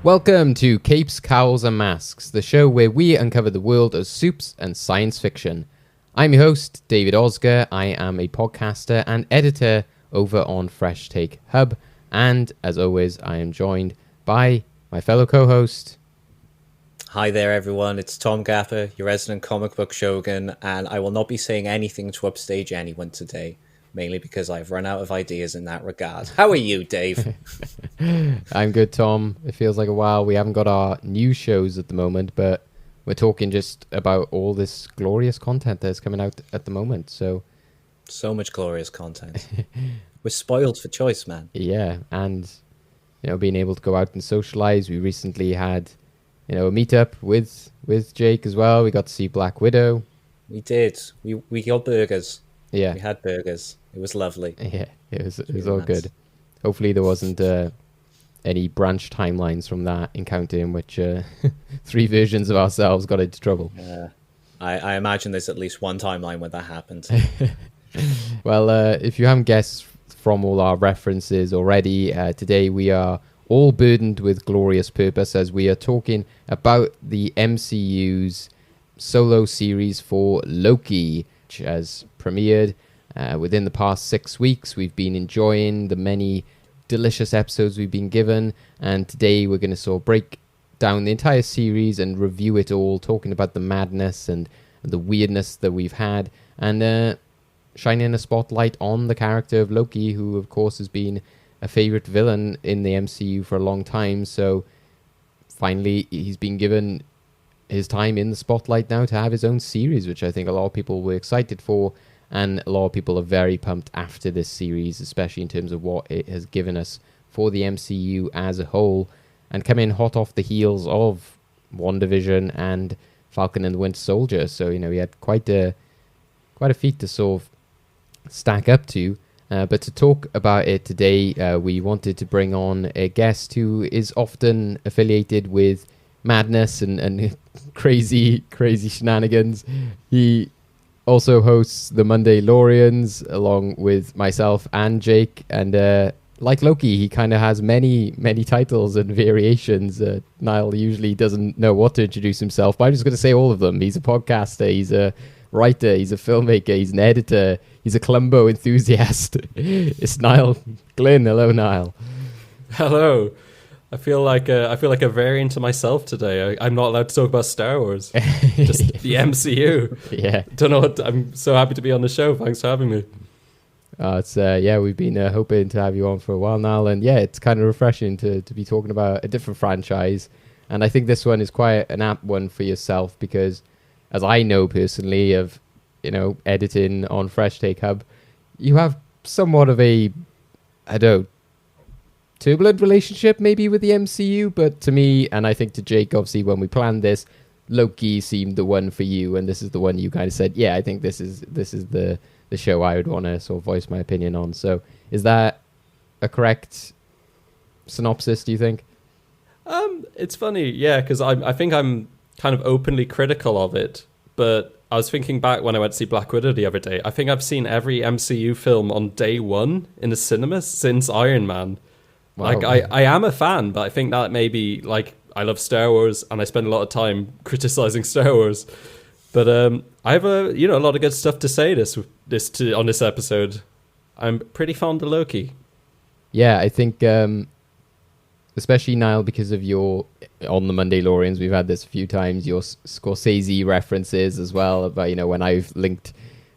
Welcome to Capes, Cowls Masks, the show where we uncover the world of soups and science fiction. I'm your host, David Osger. I am a podcaster and editor over on Fresh Take Hub. And as always, I am joined by my fellow co-host. Hi there, everyone. It's Tom Gapper, your resident comic book shogun, and I will not be saying anything to upstage anyone today, mainly because I've run out of ideas in that regard. How are you, Dave? I'm good, Tom. It feels like a while. We haven't got our new shows at the moment, but we're talking just about all this glorious content that's coming out at the moment. So much glorious content. We're spoiled for choice, man. Yeah, and being able to go out and socialize. We recently had a meetup with Jake as well. We got to see Black Widow. We did. We got burgers. Yeah, we had burgers. It was lovely. Yeah, it was all good. Hopefully there wasn't any branch timelines from that encounter in which three versions of ourselves got into trouble. I imagine there's at least one timeline where that happened. Well, if you haven't guessed from all our references already, today we are all burdened with glorious purpose as we are talking about the MCU's solo series for Loki, which has premiered within the past 6 weeks. We've been enjoying the many delicious episodes we've been given, and today we're going to sort of break down the entire series and review it all, talking about the madness and the weirdness that we've had, and shining a spotlight on the character of Loki, who of course has been a favorite villain in the MCU for a long time. So finally he's been given his time in the spotlight now to have his own series, which I think a lot of people were excited for, and a lot of people are very pumped after this series, especially in terms of what it has given us for the MCU as a whole, and coming hot off the heels of WandaVision and Falcon and the Winter Soldier. So he had quite a feat to sort of stack up to. But to talk about it today, we wanted to bring on a guest who is often affiliated with madness and crazy shenanigans. He also hosts the Monday Lorians along with myself and Jake. And like Loki, he kind of has many titles and variations. Niall usually doesn't know what to introduce himself, but I'm just going to say all of them. He's a podcaster, he's a writer, he's a filmmaker, he's an editor, he's a Columbo enthusiast. It's Niall Glynn. Hello, Niall. Hello. I feel like a variant of myself today. I'm not allowed to talk about Star Wars, just the MCU. Yeah. Don't know what. I'm so happy to be on the show. Thanks for having me. We've been hoping to have you on for a while now, and it's kind of refreshing to be talking about a different franchise. And I think this one is quite an apt one for yourself because, as I know personally of editing on Fresh Take Hub, you have somewhat of a turbulent relationship maybe with the MCU, but to me, and I think to Jake, obviously when we planned this, Loki seemed the one for you, and this is the one you kind of said, yeah, I think this is the show I would want to sort of voice my opinion on. So is that a correct synopsis, do you think? It's funny, yeah, because I think I'm kind of openly critical of it, but I was thinking back when I went to see Black Widow the other day. I think I've seen every MCU film on day one in the cinemas since Iron Man. Wow. Like, I am a fan, but I think that maybe, like, I love Star Wars, and I spend a lot of time criticizing Star Wars. But I have a lot of good stuff to say on this episode. I'm pretty fond of Loki. Yeah, I think, especially Niall, because of your on the Monday Lorians, we've had this a few times, your Scorsese references as well about, when I've linked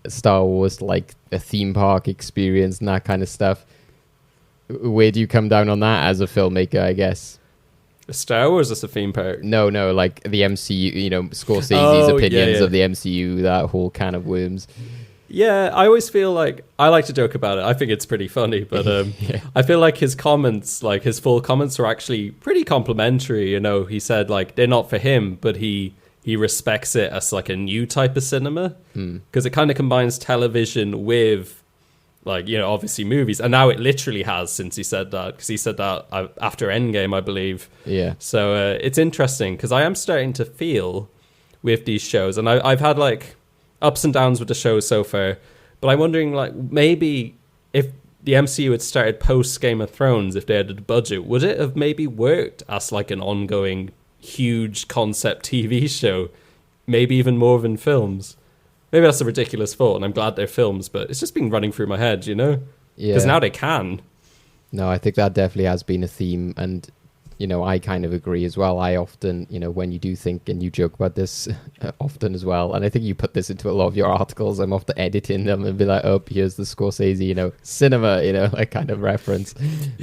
Star Wars to like a theme park experience and that kind of stuff. Where do you come down on that as a filmmaker, I guess? Star Wars as a theme park? No, like the MCU, Scorsese's opinions of the MCU, that whole can of worms. Yeah, I always feel like I like to joke about it. I think it's pretty funny, but Yeah. I feel like his comments, like his full comments, were actually pretty complimentary. He said like they're not for him, but he respects it as like a new type of cinema because it kind of combines television with like obviously movies, and now it literally has since he said that, because he said that after Endgame, I believe. Yeah. So it's interesting because I am starting to feel with these shows, and I've had like ups and downs with the show so far, but I'm wondering like maybe if the MCU had started post Game of Thrones, if they had a budget, would it have maybe worked as like an ongoing huge concept TV show? Maybe even more than films. Maybe that's a ridiculous thought, and I'm glad they're films, but it's just been running through my head, you know? Because now they can. No, I think that definitely has been a theme, and I kind of agree as well. I often, when you do think, and you joke about this often as well, and I think you put this into a lot of your articles, I'm often editing them and be like, oh, here's the Scorsese, cinema, like kind of reference.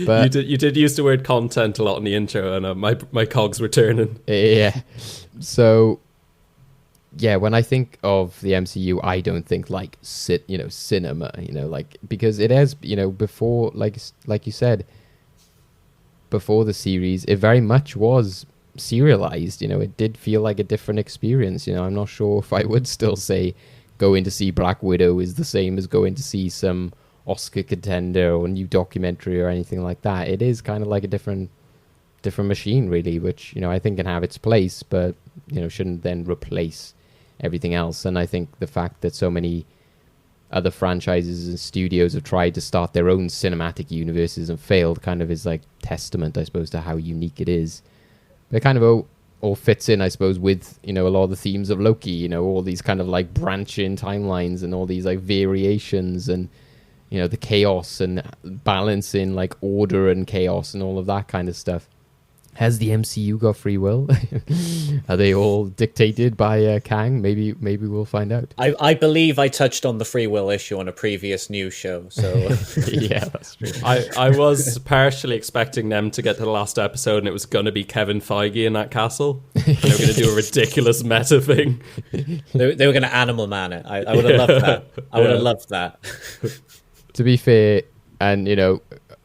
But you did use the word content a lot in the intro, and my cogs were turning. Yeah. So, yeah, when I think of the MCU, I don't think like cinema, because it has, before, like you said, before the series, it very much was serialized. It did feel like a different experience. I'm not sure if I would still say going to see Black Widow is the same as going to see some Oscar contender or new documentary or anything like that. It is kind of like a different machine, really, which I think can have its place, but shouldn't then replace everything else. And I think the fact that so many other franchises and studios have tried to start their own cinematic universes and failed kind of is like testament, I suppose, to how unique it is. But it kind of all fits in, I suppose, with, a lot of the themes of Loki, all these kind of like branching timelines and all these like variations and, the chaos and balancing like order and chaos and all of that kind of stuff. Has the MCU got free will? Are they all dictated by Kang? Maybe we'll find out. I believe I touched on the free will issue on a previous news show. So yeah, that's true. I was partially expecting them to get to the last episode and it was going to be Kevin Feige in that castle. And they were going to do a ridiculous meta thing. They were going to Animal Man it. I would have loved that. I would have loved that. To be fair, and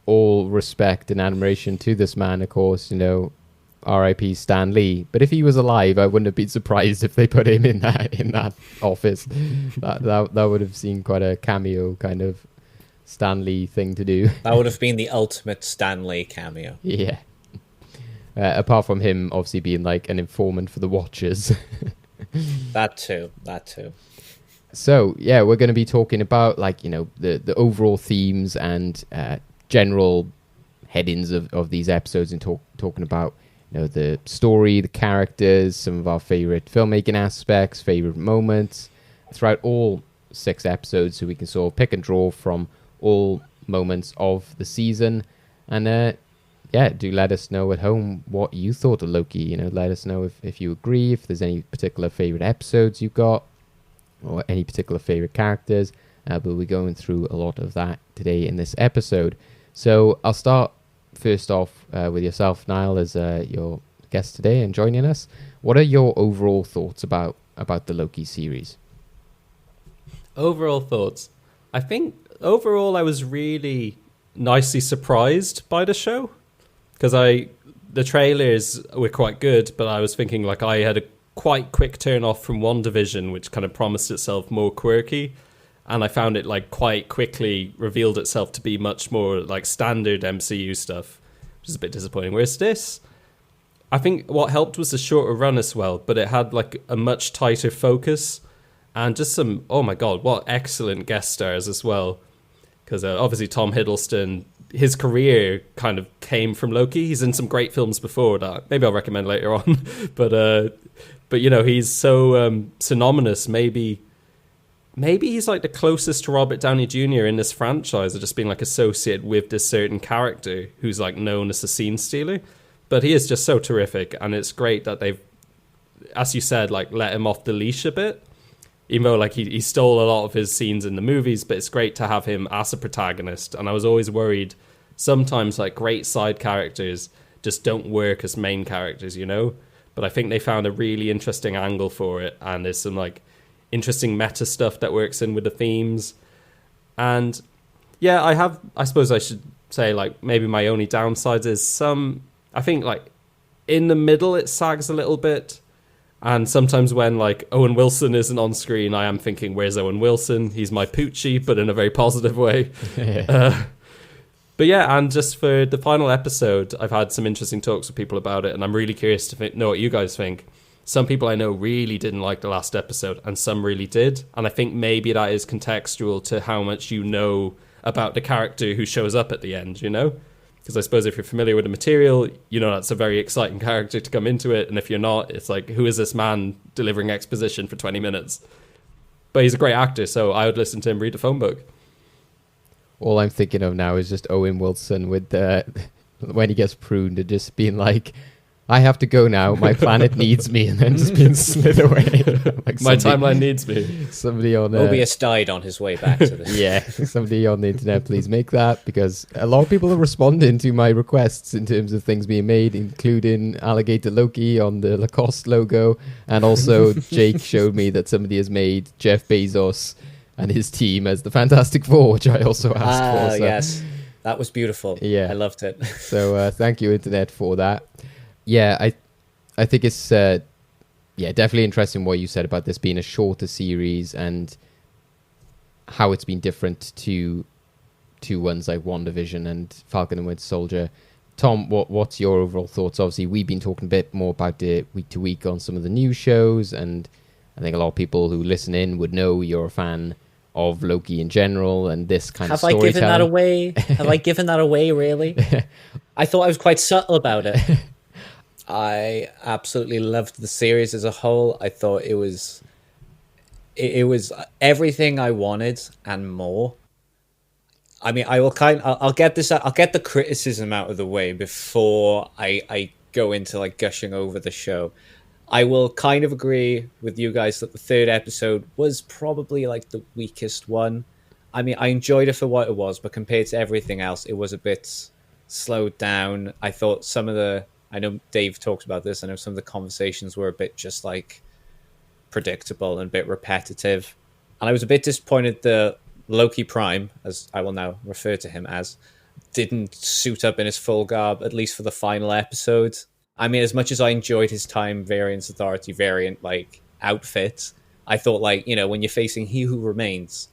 all respect and admiration to this man, of course, R.I.P. Stan Lee. But if he was alive, I wouldn't have been surprised if they put him in that office. That would have seemed quite a cameo kind of Stan Lee thing to do. That would have been the ultimate Stan Lee cameo. Yeah. Apart from him obviously being like an informant for the Watchers. That too. So, yeah, we're going to be talking about the overall themes and general headings of these episodes, and talking about the story, the characters, some of our favorite filmmaking aspects, favorite moments throughout all 6 episodes, so we can sort of pick and draw from all moments of the season. And do let us know at home what you thought of Loki. Let us know if you agree, if there's any particular favorite episodes you got or any particular favorite characters. But we're going through a lot of that today in this episode. So I'll start first off with yourself, Niall, as your guest today and joining us. What are your overall thoughts about the Loki series? Overall thoughts. I think overall I was really nicely surprised by the show, because the trailers were quite good, but I was thinking like I had a quite quick turn off from WandaVision, which kind of promised itself more quirky. And I found it like quite quickly revealed itself to be much more like standard MCU stuff, which is a bit disappointing. Whereas this, I think what helped was the shorter run as well, but it had like a much tighter focus and just some, oh my God, what excellent guest stars as well. Because obviously Tom Hiddleston, his career kind of came from Loki. He's in some great films before that. Maybe I'll recommend later on. but he's so synonymous. Maybe he's like the closest to Robert Downey Jr. in this franchise, of just being like associated with this certain character who's like known as the scene stealer. But he is just so terrific, and it's great that they've, as you said, like let him off the leash a bit. Even though like he stole a lot of his scenes in the movies, but it's great to have him as a protagonist. And I was always worried sometimes like great side characters just don't work as main characters, But I think they found a really interesting angle for it, and there's some like interesting meta stuff that works in with the themes. And yeah, I suppose I should say like maybe my only downsides is I think like in the middle it sags a little bit, and sometimes when like Owen Wilson isn't on screen, I am thinking, where's Owen Wilson? He's my Poochie, but in a very positive way. But yeah, and just for the final episode, I've had some interesting talks with people about it, and I'm really curious to know what you guys think. Some people I know really didn't like the last episode, and some really did. And I think maybe that is contextual to how much you know about the character who shows up at the end, you know? Because I suppose if you're familiar with the material, you know that's a very exciting character to come into it. And if you're not, it's like, who is this man delivering exposition for 20 minutes? But he's a great actor, so I would listen to him read the phone book. All I'm thinking of now is just Owen Wilson with when he gets pruned and just being like, I have to go now, my planet needs me, and then just being slid away. Like my timeline needs me. Somebody on Mobius died on his way back to this. Yeah, somebody on the internet, please make that, because a lot of people are responding to my requests in terms of things being made, including Alligator Loki on the Lacoste logo, and also Jake showed me that somebody has made Jeff Bezos and his team as the Fantastic Four, which I also asked for. So. Yes, that was beautiful. Yeah, I loved it. So thank you, internet, for that. Yeah, I think it's definitely interesting what you said about this being a shorter series and how it's been different to ones like WandaVision and Falcon and Winter Soldier. Tom, what's your overall thoughts? Obviously, we've been talking a bit more about it week to week on some of the new shows, and I think a lot of people who listen in would know you're a fan of Loki in general and this kind of storytelling. Have I given that away? Have I given that away, really? I thought I was quite subtle about it. I absolutely loved the series as a whole. I thought it was everything I wanted and more. I mean, I'll get this out. I'll get the criticism out of the way before I go into like gushing over the show. I will kind of agree with you guys that the third episode was probably like the weakest one. I mean, I enjoyed it for what it was, but compared to everything else, it was a bit slowed down. I thought I know Dave talks about this. I know some of the conversations were a bit just like predictable and a bit repetitive. And I was a bit disappointed that Loki Prime, as I will now refer to him as, didn't suit up in his full garb, at least for the final episode. I mean, as much as I enjoyed his Time Variance Authority variant like outfit, I thought like, you know, when you're facing He Who Remains,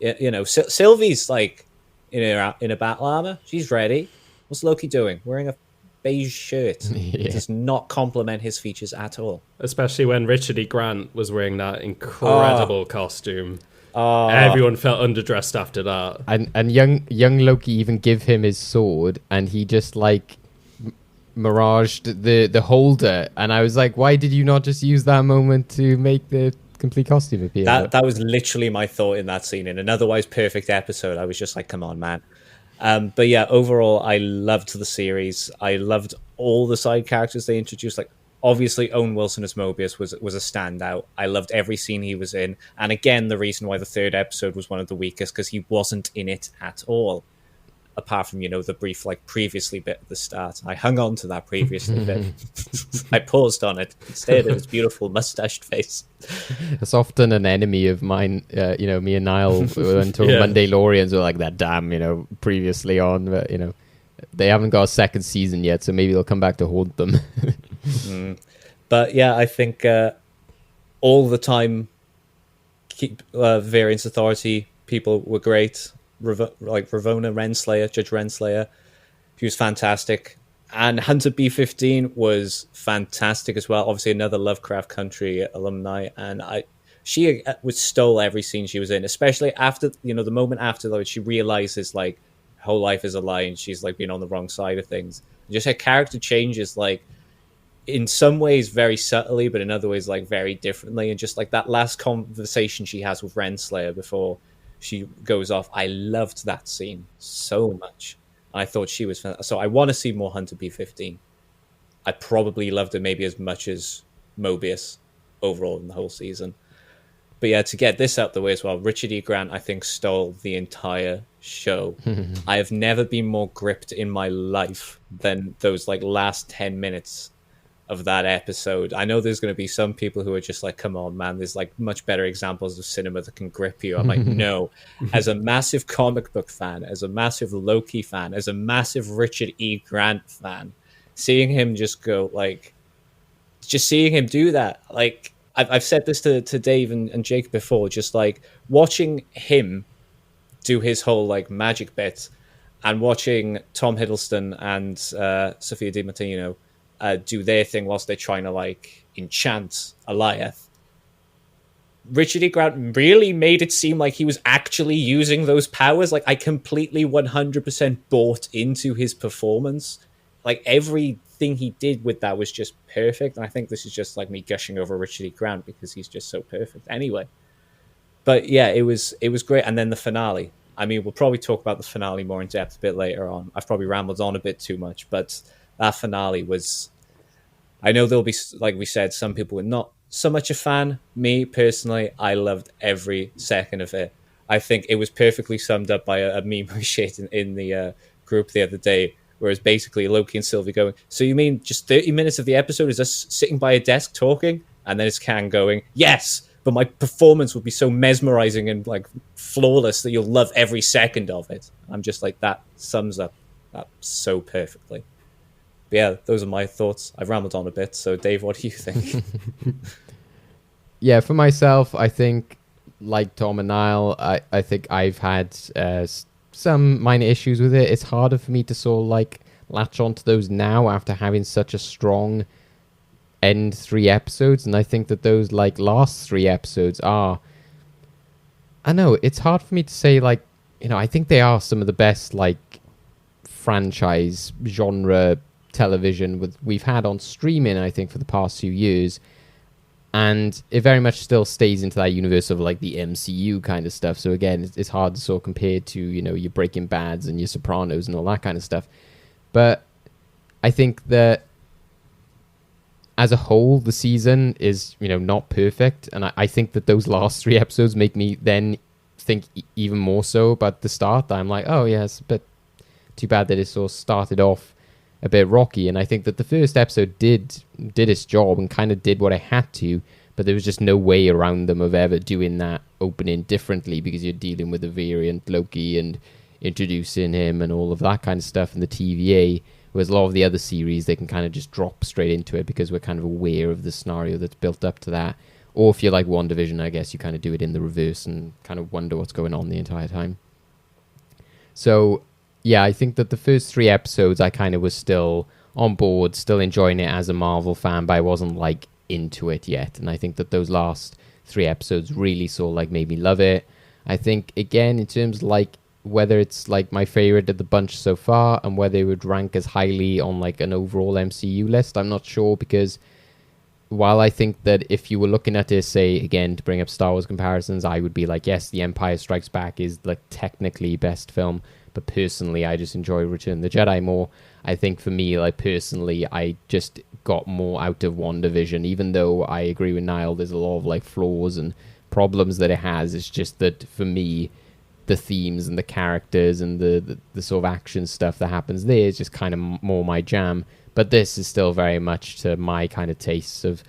you know, Sylvie's like in a battle armor. She's ready. What's Loki doing? Wearing a beige shirt. It does not complement his features at all. Especially when Richard E. Grant was wearing that incredible costume. Everyone felt underdressed after that. And young Loki even give him his sword, and he just like miraged the holder. And I was like, why did you not just use that moment to make the complete costume appear? That was literally my thought in that scene. In an otherwise perfect episode, I was just like, come on, man. But yeah, overall, I loved the series. I loved all the side characters they introduced. Like, obviously, Owen Wilson as Mobius was a standout. I loved every scene he was in. And again, the reason why the third episode was one of the weakest, because he wasn't in it at all. Apart from, you know, the brief, like, previously bit at the start. I hung on to that previously bit. I paused on it, stared at his beautiful mustached face. It's often an enemy of mine. You know, me and Niall, when talking Mandalorians, were like that, damn, you know, previously on. But, you know, they haven't got a second season yet, so maybe they'll come back to haunt them. But yeah, I think all the time, Variance Authority people were great. Like Ravonna Renslayer, Judge Renslayer, she was fantastic, and Hunter B-15 was fantastic as well. Obviously, another Lovecraft Country alumni, and she stole every scene she was in, especially after, you know, the moment after though she realizes like her whole life is a lie and she's like being on the wrong side of things. Just her character changes, like in some ways very subtly, but in other ways like very differently. And just like that last conversation she has with Renslayer before she goes off, I loved that scene so much. I thought she was fantastic. So I want to see more Hunter B-15. I probably loved it maybe as much as Mobius overall in the whole season. But yeah, to get this out the way as well, Richard E. Grant, I think, stole the entire show. I have never been more gripped in my life than those like last 10 minutes of that episode. I know there's going to be some people who are just like, come on, man, there's like much better examples of cinema that can grip you. I'm like, no. As a massive comic book fan, as a massive Loki fan, as a massive Richard E. Grant fan, seeing him just go like, just seeing him do that, like I've said this to Dave and Jake before, just like watching him do his whole like magic bit and watching Tom Hiddleston and Sophia Di Martino do their thing whilst they're trying to like enchant Alioth. Richard E. Grant really made it seem like he was actually using those powers. Like, I completely 100% bought into his performance. Like, everything he did with that was just perfect. And I think this is just like me gushing over Richard E. Grant because he's just so perfect. Anyway, but yeah, it was great. And then the finale. I mean, we'll probably talk about the finale more in depth a bit later on. I've probably rambled on a bit too much, but that finale was... I know there'll be, like we said, some people were not so much a fan. Me, personally, I loved every second of it. I think it was perfectly summed up by a meme we shared in the group the other day, whereas basically Loki and Sylvie going, so you mean just 30 minutes of the episode is us sitting by a desk talking? And then it's Kang going, yes, but my performance will be so mesmerizing and like flawless that you'll love every second of it. I'm just like, that sums up that so perfectly. But yeah, those are my thoughts. I've rambled on a bit. So Dave, what do you think? Yeah, for myself, I think, like Tom and Niall, I think I've had some minor issues with it. It's harder for me to sort of like latch onto those now after having such a strong end 3 episodes. And I think that those like last 3 episodes are... I know, it's hard for me to say, like, you know, I think they are some of the best like franchise genre television we've had on streaming, I think, for the past few years. And it very much still stays into that universe of like the MCU kind of stuff. So again, it's hard to sort of compare to, you know, your Breaking Bads and your Sopranos and all that kind of stuff. But I think that as a whole, the season is, you know, not perfect. And I think that those last 3 episodes make me then think even more so about the start. I'm like, oh yeah, it's a bit too bad that it sort of started off a bit rocky. And I think that the first episode did its job and kind of did what I had to, but there was just no way around them of ever doing that opening differently, because you're dealing with a variant Loki and introducing him and all of that kind of stuff in the TVA, whereas a lot of the other series, they can kind of just drop straight into it because we're kind of aware of the scenario that's built up to that. Or if you're like WandaVision, I guess you kind of do it in the reverse and kind of wonder what's going on the entire time. So yeah, I think that the first 3 episodes, I kind of was still on board, still enjoying it as a Marvel fan, but I wasn't like into it yet. And I think that those last 3 episodes really sort of like made me love it. I think, again, in terms of like whether it's like my favorite of the bunch so far and whether it would rank as highly on like an overall MCU list, I'm not sure, because while I think that if you were looking at it, say, again, to bring up Star Wars comparisons, I would be like, yes, The Empire Strikes Back is like technically best film, but personally, I just enjoy Return of the Jedi more. I think for me, like personally, I just got more out of WandaVision, even though I agree with Niall, there's a lot of like flaws and problems that it has. It's just that for me, the themes and the characters and the sort of action stuff that happens there is just kind of more my jam. But this is still very much to my kind of tastes of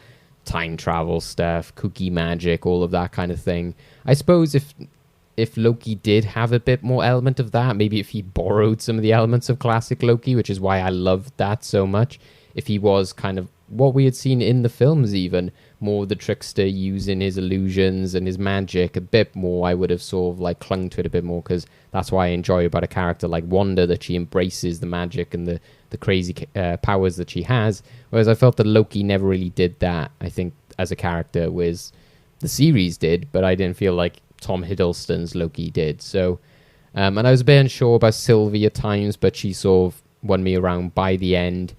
time travel stuff, cookie magic, all of that kind of thing. I suppose if Loki did have a bit more element of that, maybe if he borrowed some of the elements of classic Loki, which is why I loved that so much, if he was kind of what we had seen in the films, even more the trickster using his illusions and his magic a bit more, I would have sort of like clung to it a bit more, because that's why I enjoy about a character like Wanda, that she embraces the magic and the crazy powers that she has, whereas I felt that Loki never really did that, I think, as a character, whereas the series did, but I didn't feel like Tom Hiddleston's Loki did. So and I was a bit unsure about Sylvie at times, but she sort of won me around by the end.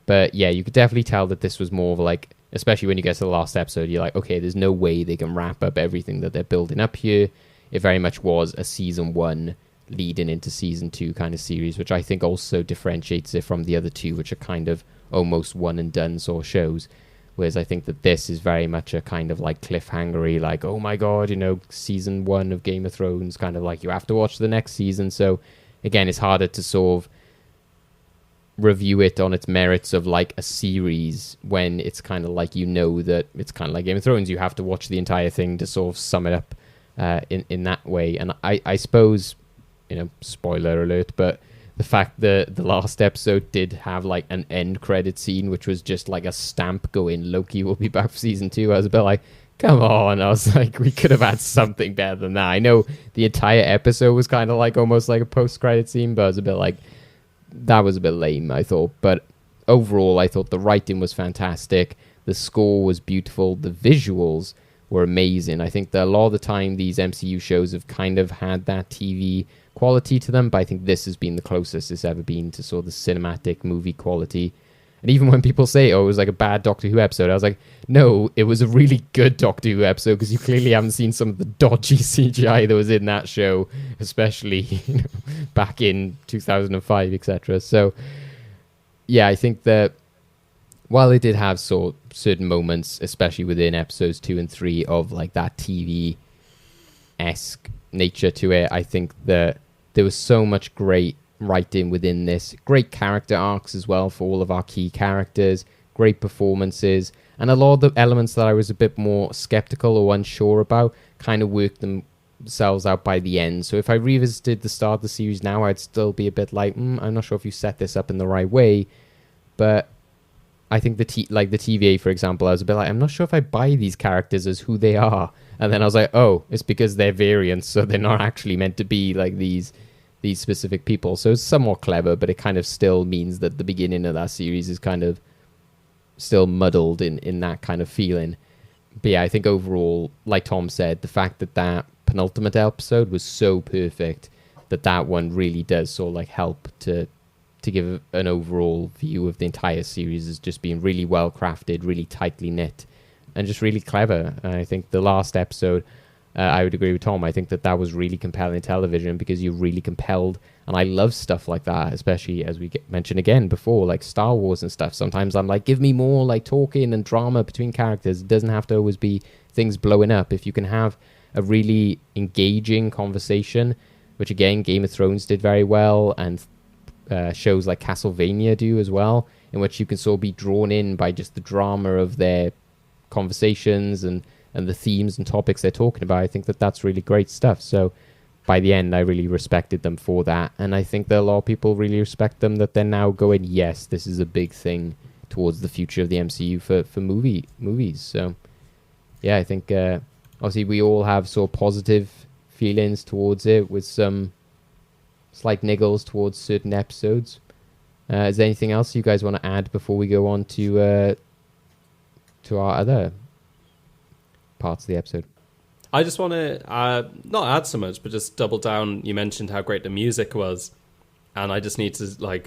But yeah, you could definitely tell that this was more of like, especially when you get to the last episode, you're like, okay, there's no way they can wrap up everything that they're building up here. It very much was a season 1 leading into season 2 kind of series, which I think also differentiates it from the other 2, which are kind of almost one and done sort of shows. Whereas I think that this is very much a kind of like cliffhangery, like, oh my god, you know, season 1 of Game of Thrones, kind of like you have to watch the next season. So again, it's harder to sort of review it on its merits of like a series when it's kind of like, you know, that it's kind of like Game of Thrones, you have to watch the entire thing to sort of sum it up in that way. And I suppose, you know, spoiler alert, but the fact that the last episode did have like an end credit scene, which was just like a stamp going, Loki will be back for season 2, I was a bit like, come on. I was like, we could have had something better than that. I know the entire episode was kind of like almost like a post-credit scene, but I was a bit like, that was a bit lame, I thought. But overall, I thought the writing was fantastic. The score was beautiful. The visuals were amazing. I think that a lot of the time these MCU shows have kind of had that TV quality to them, but I think this has been the closest it's ever been to sort of the cinematic movie quality. And even when people say, oh, it was like a bad Doctor Who episode, I was like, no, it was a really good Doctor Who episode, because you clearly haven't seen some of the dodgy CGI that was in that show, especially back in 2005, etc. So, yeah, I think that while it did have certain moments, especially within episodes 2 and 3, of like that TV-esque nature to it, I think that there was so much great writing within this, great character arcs as well for all of our key characters, great performances, and a lot of the elements that I was a bit more skeptical or unsure about kind of worked themselves out by the end. So if I revisited the start of the series now, I'd still be a bit like, I'm not sure if you set this up in the right way. But I think the TVA, for example, I was a bit like, I'm not sure if I buy these characters as who they are. And then I was like, oh, it's because they're variants, so they're not actually meant to be like these specific people. So it's somewhat clever, but it kind of still means that the beginning of that series is kind of still muddled in that kind of feeling. But yeah, I think overall, like Tom said, the fact that penultimate episode was so perfect, that one really does sort of like help to give an overall view of the entire series as just being really well crafted, really tightly knit, and just really clever. And I think the last episode, I would agree with Tom. I think that was really compelling television, because you're really compelled. And I love stuff like that, especially as we mentioned again before, like Star Wars and stuff. Sometimes I'm like, give me more like talking and drama between characters. It doesn't have to always be things blowing up. If you can have a really engaging conversation, which again, Game of Thrones did very well, and shows like Castlevania do as well, in which you can sort of be drawn in by just the drama of their conversations and the themes and topics they're talking about. I think that's really great stuff. So by the end, I really respected them for that. And I think that a lot of people really respect them, that they're now going, yes, this is a big thing towards the future of the MCU for movies. So yeah, I think obviously we all have sort of positive feelings towards it, with some slight niggles towards certain episodes. Is there anything else you guys want to add before we go on to our other parts of the episode? I just want to not add so much, but just double down. You mentioned how great the music was, and I just need to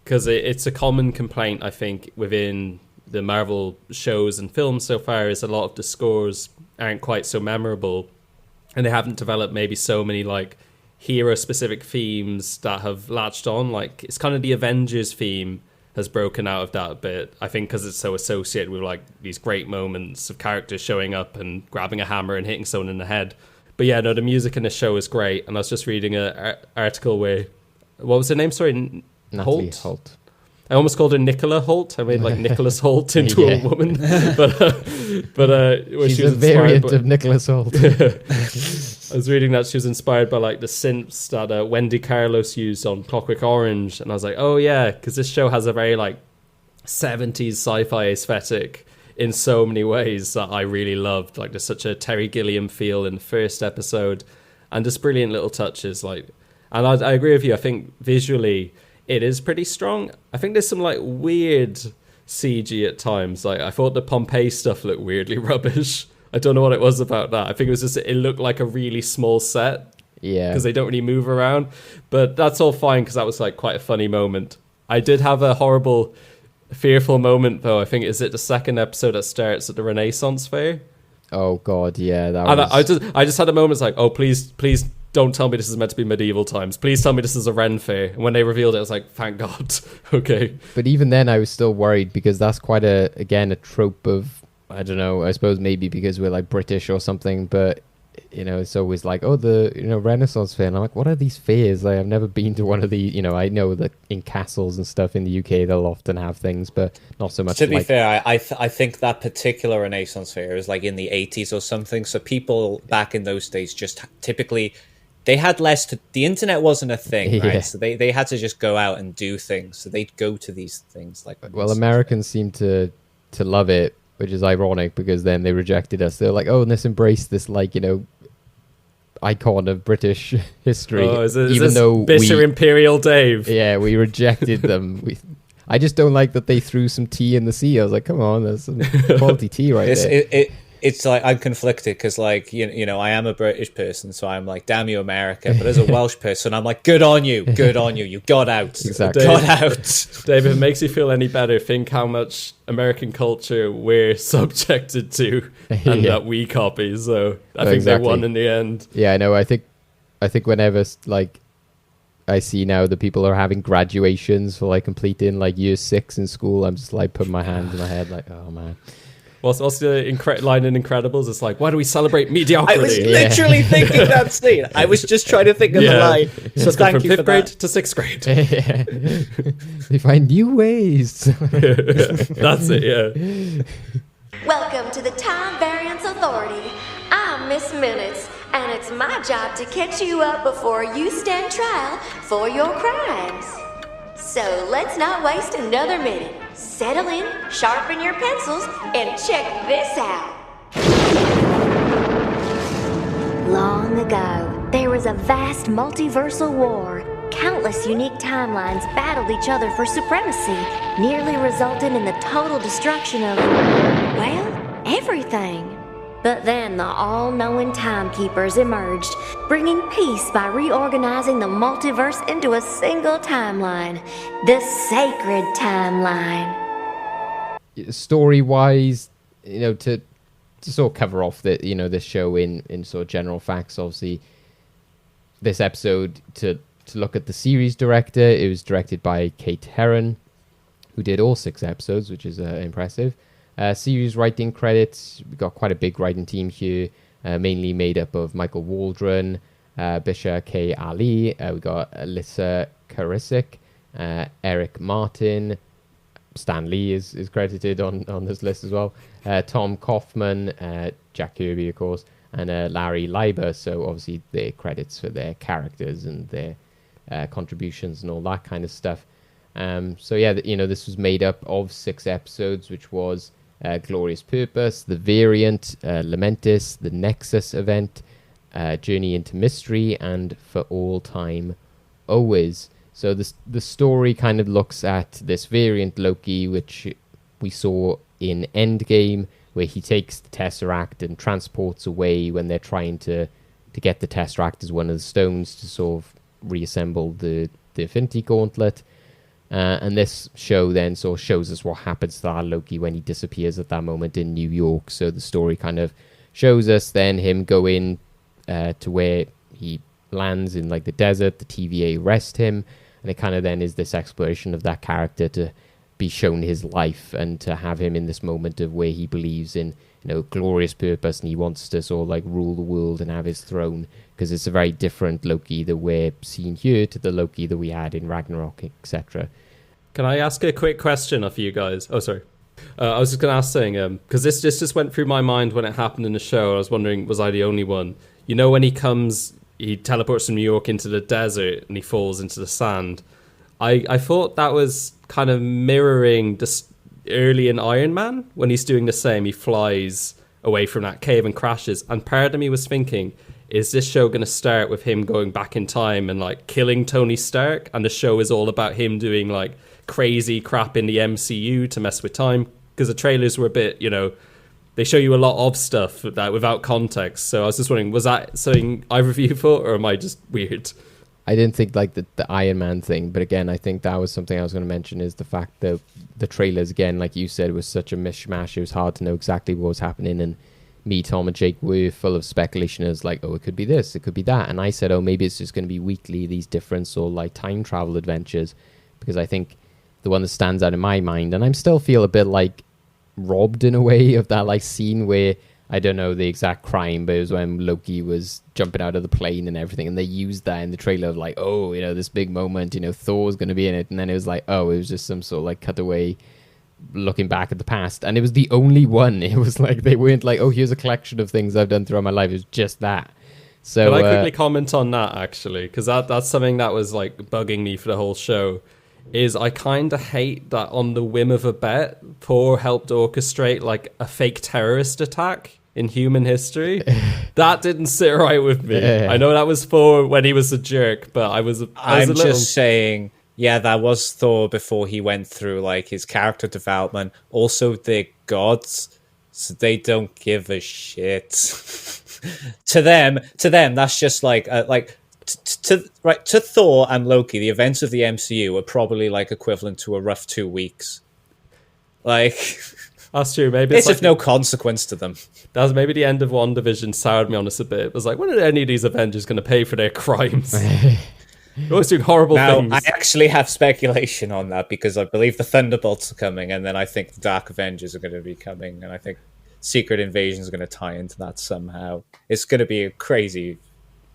because it's a common complaint, I think, within the Marvel shows and films so far, is a lot of the scores aren't quite so memorable, and they haven't developed maybe so many like hero specific themes that have latched on. Like, it's kind of the Avengers theme has broken out of that a bit, I think, because it's so associated with like these great moments of characters showing up and grabbing a hammer and hitting someone in the head. But yeah, no, the music in the show is great. And I was just reading an article where, what was her name? Sorry, Natalie Holt. I almost called her Nicola Holt. I made like Nicholas Holt into a woman, but she's a variant of Nicholas Holt. I was reading that she was inspired by like the synths that Wendy Carlos used on Clockwork Orange, and I was like, oh yeah, because this show has a very like 70s sci-fi aesthetic in so many ways that I really loved. Like, there's such a Terry Gilliam feel in the first episode, and just brilliant little touches. Like, and I agree with you. I think visually it is pretty strong. I think there's some like weird CG at times. Like, I thought the Pompeii stuff looked weirdly rubbish. I don't know what it was about that. I think it was just, it looked like a really small set. Yeah. Because they don't really move around. But that's all fine, because that was like quite a funny moment. I did have a horrible, fearful moment though. I think, is it the second episode that starts at the Renaissance Fair? Oh God, yeah. I just had a moment, it's like, oh, please don't tell me this is meant to be medieval times. Please tell me this is a Ren Fair. And when they revealed it, I was like, thank God. Okay. But even then, I was still worried, because that's quite a trope of, I don't know, I suppose maybe because we're like British or something, but you know, it's always like, oh, the Renaissance Fair. And I'm like, what are these fairs? Like, I've never been to one of the, I know that in castles and stuff in the UK, they'll often have things, but not so much. To be fair, I think that particular Renaissance Fair is like in the 80s or something. So people back in those days just typically, they had less to, the internet wasn't a thing, right? Yeah. So they had to just go out and do things. So they'd go to these things like. Well, Americans seem to love it, which is ironic, because then they rejected us. They're like, oh, let's embrace this, like, icon of British history. Oh, even though bitter Imperial Dave. Yeah, we rejected them. I just don't like that they threw some tea in the sea. I was like, come on, there's some quality tea right there. it's like I'm conflicted because, like, you know, I am a British person, so I'm like, damn you, America. But as a Welsh person, I'm like, good on you, you got out, Exactly. got out. David, if it makes you feel any better, think how much American culture we're subjected to and that we copy. So I think exactly. they won in the end. Yeah, I know. I think whenever like I see now that people are having graduations for like completing like year 6 in school, I'm just like putting my hand in my head like, oh man. What's the line in Incredibles? It's like, why do we celebrate mediocrity? I was literally thinking that scene. I was just trying to think of the line. So thank you for from 5th grade that. to 6th grade. They find new ways. That's it, yeah. Welcome to the Time Variance Authority. I'm Miss Minutes, and it's my job to catch you up before you stand trial for your crimes. So let's not waste another minute. Settle in, sharpen your pencils, and check this out. Long ago, there was a vast multiversal war. Countless unique timelines battled each other for supremacy, nearly resulting in the total destruction of, well, everything. But then the all-knowing timekeepers emerged, bringing peace by reorganizing the multiverse into a single timeline, the sacred timeline. Story-wise, you know, to sort of cover off the, you know, this show in sort of general facts, obviously, this episode, to look at the series director, it was directed by Kate Herron, who did all 6 episodes, which is impressive. Series writing credits, we got quite a big writing team here, mainly made up of Michael Waldron, Bisha K. Ali, we got Alyssa Karasik, Eric Martin, Stan Lee is credited on this list as well, Tom Kaufman, Jack Kirby, of course, and Larry Leiber. So obviously their credits for their characters and their contributions and all that kind of stuff. So yeah, you know, this was made up of 6 episodes, which was Glorious Purpose, The Variant, Lamentis, The Nexus Event, Journey into Mystery, and For All Time Always. So the story kind of looks at this variant Loki, which we saw in Endgame, where he takes the Tesseract and transports away when they're trying to get the Tesseract as one of the stones to sort of reassemble the Infinity Gauntlet. And this show then sort of shows us what happens to that Loki when he disappears at that moment in New York. So the story kind of shows us then him going to where he lands in like the desert, the TVA arrest him, and it kind of then is this exploration of that character to be shown his life and to have him in this moment of where he believes in, you know, glorious purpose, and he wants to sort of like rule the world and have his throne, because it's a very different Loki that we're seeing here to the Loki that we had in Ragnarok, etc. Can I ask a quick question of you guys? Oh, sorry. I was just going to ask saying, because this just went through my mind when it happened in the show. I was wondering, was I the only one? You know, when he teleports from New York into the desert and he falls into the sand. I thought that was kind of mirroring early in Iron Man when he's doing the same. He flies away from that cave and crashes. And part of me was thinking, is this show going to start with him going back in time and like killing Tony Stark? And the show is all about him doing like crazy crap in the MCU to mess with time? Because the trailers were a bit, you know, they show you a lot of stuff that without context. So I was just wondering, was that something either of you thought, or am I just weird? I didn't think like the Iron Man thing, but again, I think that was something I was going to mention, is the fact that the trailers, again, like you said, was such a mishmash. It was hard to know exactly what was happening, and me, Tom, and Jake were full of speculation as like, oh, it could be this, it could be that, and I said, oh, maybe it's just going to be weekly, these different sort of like time travel adventures, because I think the one that stands out in my mind, and I still feel a bit like robbed in a way of that like scene where, I don't know the exact crime, but it was when Loki was jumping out of the plane and everything, and they used that in the trailer of like, oh, you know, this big moment, you know, Thor's going to be in it, and then it was like, oh, it was just some sort of like cutaway looking back at the past, and it was the only one. It was like, they weren't like, oh, here's a collection of things I've done throughout my life. It was just that. So can I quickly comment on that, actually? Because that's something that was like bugging me for the whole show. Is I kind of hate that on the whim of a bet, Thor helped orchestrate like a fake terrorist attack in human history. That didn't sit right with me. I know that was Thor when he was a jerk, but I'm just saying, yeah, that was Thor before he went through like his character development. Also, the gods So they don't give a shit. to them, that's just like to Thor and Loki. The events of the MCU are probably like equivalent to a rough 2 weeks. Like, that's true. Maybe it's like of no consequence to them. That was maybe the end of WandaVision soured me on us a bit. It was like, when are any of these Avengers going to pay for their crimes? They're always doing horrible things. I actually have speculation on that because I believe the Thunderbolts are coming, and then I think the Dark Avengers are going to be coming, and I think Secret Invasion is going to tie into that somehow. It's going to be a crazy,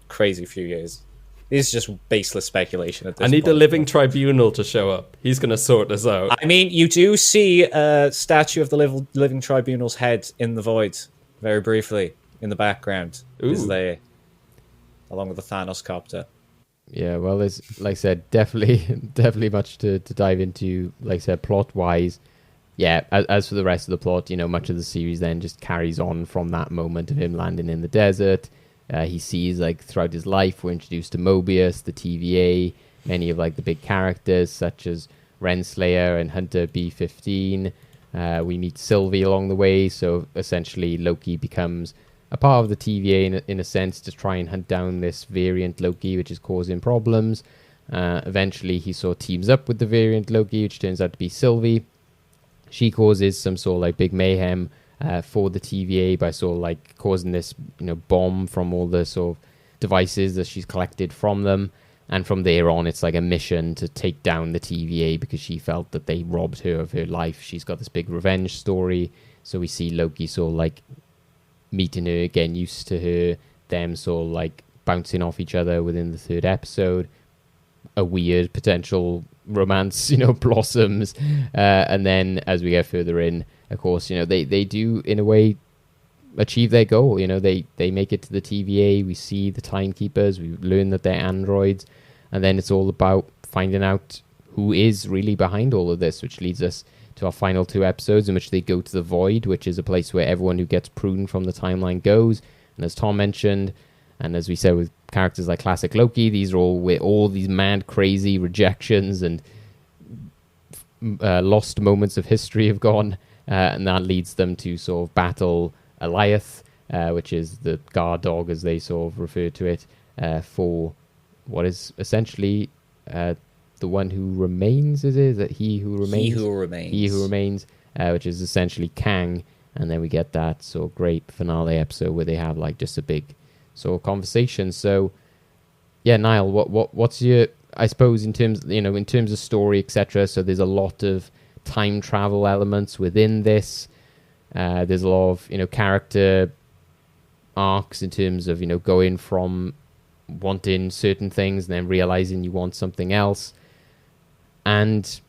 crazy few years. This is just baseless speculation at this point. I need the Living Tribunal to show up. He's going to sort this out. I mean, you do see a statue of the Living Tribunal's head in the void, very briefly, in the background. Is there, along with the Thanos copter. Yeah, well, there's, like I said, definitely much to dive into. Like I said, plot-wise, yeah, as for the rest of the plot, much of the series then just carries on from that moment of him landing in the desert. He sees, like, throughout his life, we're introduced to Mobius, the TVA, many of, like, the big characters, such as Renslayer and Hunter B-15. We meet Sylvie along the way, so essentially Loki becomes a part of the TVA in a sense to try and hunt down this variant Loki, which is causing problems. Eventually, he sort of teams up with the variant Loki, which turns out to be Sylvie. She causes some sort of, like, big mayhem for the TVA by sort of like causing this, bomb from all the sort of devices that she's collected from them. And from there on, it's like a mission to take down the TVA because she felt that they robbed her of her life. She's got this big revenge story. So we see Loki sort of like meeting her, getting used to her, them sort of like bouncing off each other within the third episode. A weird potential romance, blossoms. And then as we get further in, of course, they do, in a way, achieve their goal. They make it to the TVA. We see the timekeepers. We learn that they're androids. And then it's all about finding out who is really behind all of this, which leads us to our final 2 episodes in which they go to the Void, which is a place where everyone who gets pruned from the timeline goes. And as Tom mentioned, and as we said with characters like classic Loki, these are all where all these mad, crazy rejections and lost moments of history have gone. And that leads them to sort of battle Eliath, which is the guard dog, as they sort of refer to it, for what is essentially the one who remains, is it? Is it he who remains? He who remains. He who remains, which is essentially Kang. And then we get that sort of great finale episode where they have like just a big sort of conversation. So, yeah, Niall, what's your, I suppose, in terms of story, etc. So there's a lot of time travel elements within this. There's a lot of character arcs in terms of going from wanting certain things and then realizing you want something else. And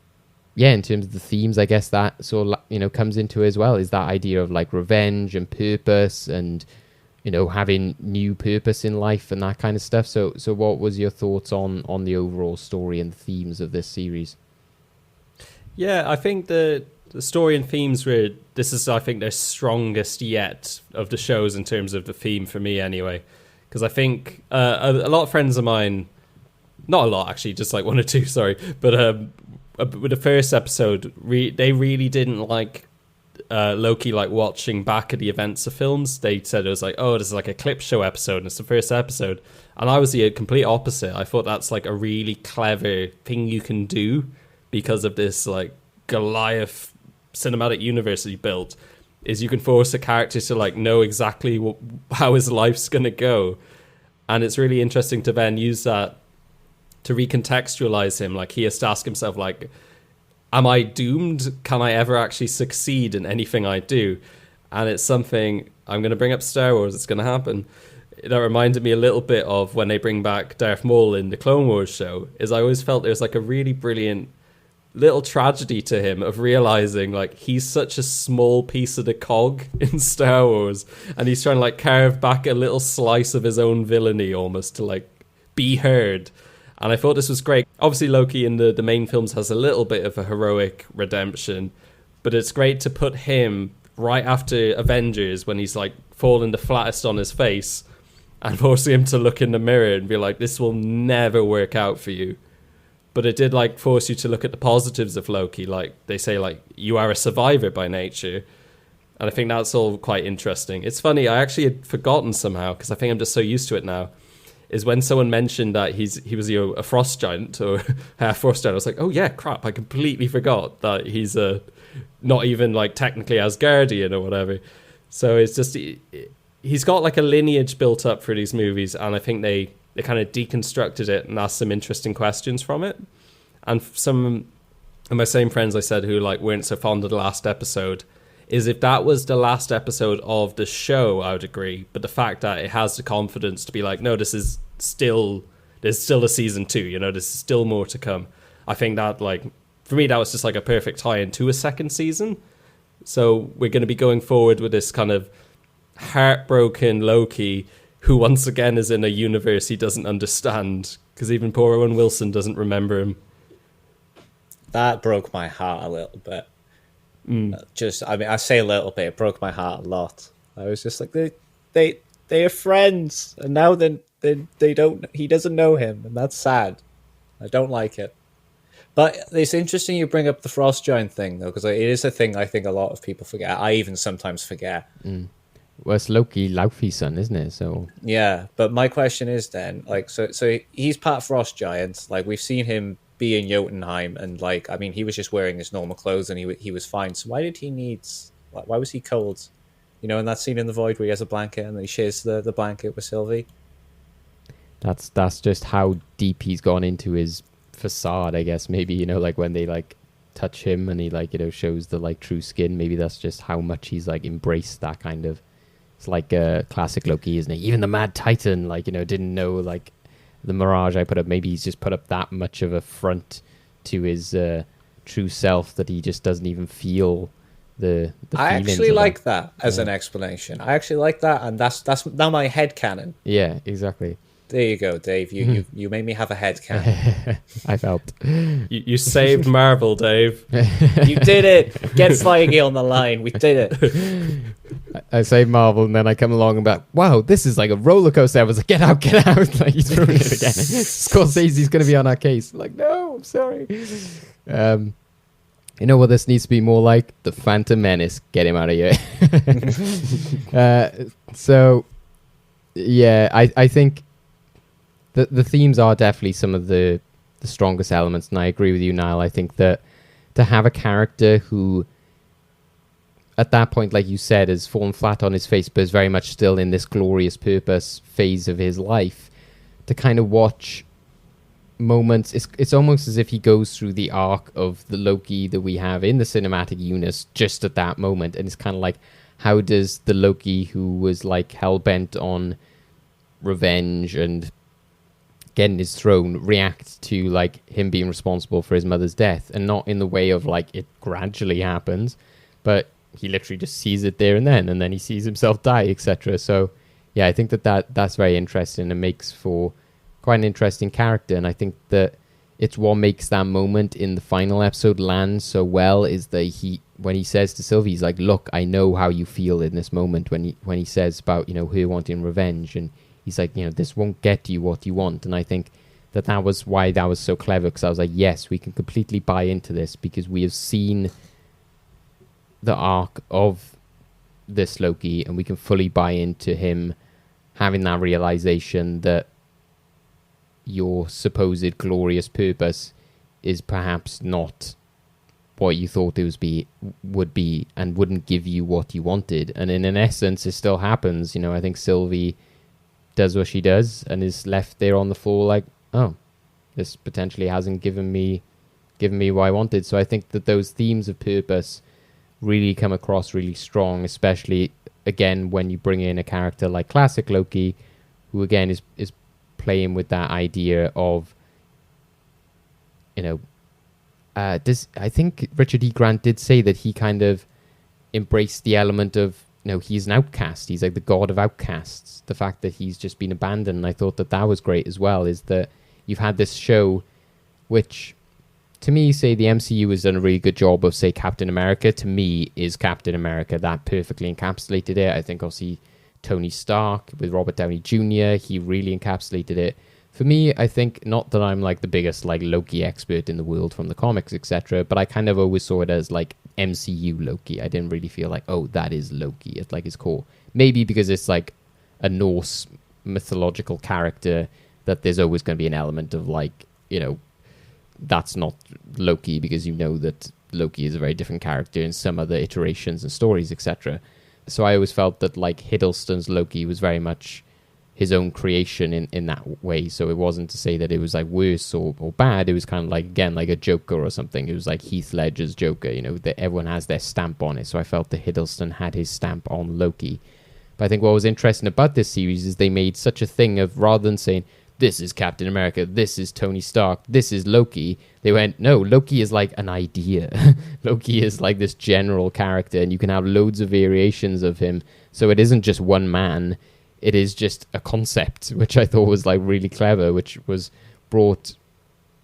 yeah, in terms of the themes, I guess that sort of comes into it as well, is that idea of like revenge and purpose and having new purpose in life and that kind of stuff. So what was your thoughts on the overall story and the themes of this series? Yeah, I think the story and themes this is, I think, their strongest yet of the shows in terms of the theme for me anyway. Because I think a lot of friends of mine, not a lot actually, just like 1 or 2, sorry, but with the first episode, they really didn't like Loki like watching back at the events of films. They said it was like, oh, this is like a clip show episode and it's the first episode. And I was the complete opposite. I thought that's like a really clever thing you can do because of this like Goliath cinematic universe that you built, is you can force a character to like know exactly how his life's gonna go. And it's really interesting to then use that to recontextualize him. Like he has to ask himself, like, am I doomed? Can I ever actually succeed in anything I do? And it's something, I'm going to bring up Star Wars, it's going to happen. That reminded me a little bit of when they bring back Darth Maul in the Clone Wars show, is I always felt there's like a really brilliant little tragedy to him of realizing like he's such a small piece of the cog in Star Wars, and he's trying to like carve back a little slice of his own villainy almost to like be heard. And I thought this was great. Obviously, Loki in the main films has a little bit of a heroic redemption, but it's great to put him right after Avengers when he's like falling the flattest on his face and forcing him to look in the mirror and be like, this will never work out for you. But it did like force you to look at the positives of Loki. Like they say, like, you are a survivor by nature. And I think that's all quite interesting. It's funny, I actually had forgotten somehow, because I think I'm just so used to it now, is when someone mentioned that he was a frost giant or half frost giant, I was like, oh yeah, crap, I completely forgot that he's not even like technically Asgardian or whatever. So it's just, he's got like a lineage built up for these movies, and I think they kind of deconstructed it and asked some interesting questions from it. And some of my same friends I said who like weren't so fond of the last episode, is if that was the last episode of the show, I would agree. But the fact that it has the confidence to be like, no, there's still a season 2, you know, there's still more to come. I think that, like, for me, that was just like a perfect tie-in to a second season. So we're going to be going forward with this kind of heartbroken Loki, who once again is in a universe he doesn't understand, because even poor Owen Wilson doesn't remember him. That broke my heart a little bit. I say a little bit, it broke my heart a lot. I was just like, they are friends, and now they don't, he doesn't know him, and that's sad. I don't like it. But it's interesting you bring up the frost giant thing, though, because it is a thing I think a lot of people forget. I even sometimes forget. Well, it's Loki Laufey's son, isn't it? So yeah, but my question is then, like, so he's part frost giant. Like, we've seen him be in Jotunheim, and like, I mean, he was just wearing his normal clothes and he was fine. So why did he need, why was he cold? You know, in that scene in the void where he has a blanket and he shares the blanket with Sylvie. That's just how deep he's gone into his facade, I guess. Maybe, you know, like when they like touch him and he like, you know, shows the like true skin, maybe that's just how much he's like embraced that kind of, it's like a classic Loki, isn't it? Even the Mad Titan, like, you know, didn't know like the mirage I put up. Maybe he's just put up that much of a front to his true self that he just doesn't even feel the I actually like that as an explanation. I actually like that, and that's now my head canon. Yeah, exactly. There you go, Dave. You made me have a head canon. I've helped. You saved Marvel, Dave. You did it. Get Feige on the line. We did it. I say Marvel, and then I come along and be like, wow, this is like a roller coaster. I was like, get out. Like, he's ruining it again. Scorsese's going to be on our case. I'm like, no, I'm sorry. You know what this needs to be more like? The Phantom Menace. Get him out of here. So, yeah, I think the themes are definitely some of the strongest elements, and I agree with you, Niall. I think that to have a character who, at that point, like you said, has fallen flat on his face, but is very much still in this glorious purpose phase of his life, to kind of watch moments, it's almost as if he goes through the arc of the Loki that we have in the cinematic universe just at that moment, and it's kind of like, how does the Loki who was like hell-bent on revenge and getting his throne react to like him being responsible for his mother's death, and not in the way of like it gradually happens, but he literally just sees it there and then he sees himself die, etc. So yeah, I think that's very interesting and makes for quite an interesting character. And I think that it's what makes that moment in the final episode land so well, is that when he says to Sylvie, he's like, look, I know how you feel in this moment, when he says about, you know, her wanting revenge, and he's like, you know, this won't get you what you want. And I think that was why that was so clever, because I was like, yes, we can completely buy into this, because we have seen the arc of this Loki, and we can fully buy into him having that realization that your supposed glorious purpose is perhaps not what you thought it would be, and wouldn't give you what you wanted. And in an essence, it still happens. You know, I think Sylvie does what she does and is left there on the floor like, oh, this potentially hasn't given me what I wanted. So I think that those themes of purpose really come across really strong, especially again when you bring in a character like classic Loki, who again is playing with that idea of, you know, I think Richard E. Grant did say that he kind of embraced the element of, you know, he's an outcast. He's like the god of outcasts. The fact that he's just been abandoned. And I thought that was great as well, is that you've had this show, which to me, say the MCU has done a really good job of, say, Captain America, to me, is Captain America. That perfectly encapsulated it. I think obviously Tony Stark with Robert Downey Jr., he really encapsulated it. For me, I think, not that I'm like the biggest like Loki expert in the world from the comics, etc., but I kind of always saw it as like MCU Loki. I didn't really feel like, oh, that is Loki at like his core. Maybe because it's like a Norse mythological character, that there's always going to be an element of like, you know, that's not Loki, because you know that Loki is a very different character in some other iterations and stories, etc. So I always felt that like Hiddleston's Loki was very much his own creation in that way. So it wasn't to say that it was like worse or bad. It was kind of like, again, like a Joker or something. It was like Heath Ledger's Joker, you know, that everyone has their stamp on it. So I felt that Hiddleston had his stamp on Loki. But I think what was interesting about this series is they made such a thing of, rather than saying, this is Captain America, this is Tony Stark, this is Loki, they went, no, Loki is like an idea. Loki is like this general character, and you can have loads of variations of him. So it isn't just one man. It is just a concept, which I thought was like really clever, which was brought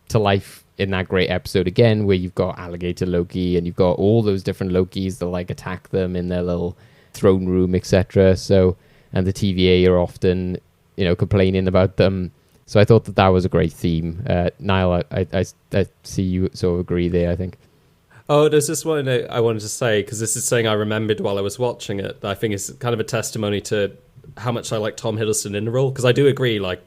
to life in that great episode again, where you've got Alligator Loki and you've got all those different Lokis that like attack them in their little throne room, etc. So, and the TVA are often, you know, complaining about them. So I thought that was a great theme. Niall, I see you sort of agree there, I think. Oh, there's this one I wanted to say, because this is something I remembered while I was watching it, that I think is kind of a testimony to how much I like Tom Hiddleston in the role. Because I do agree, like,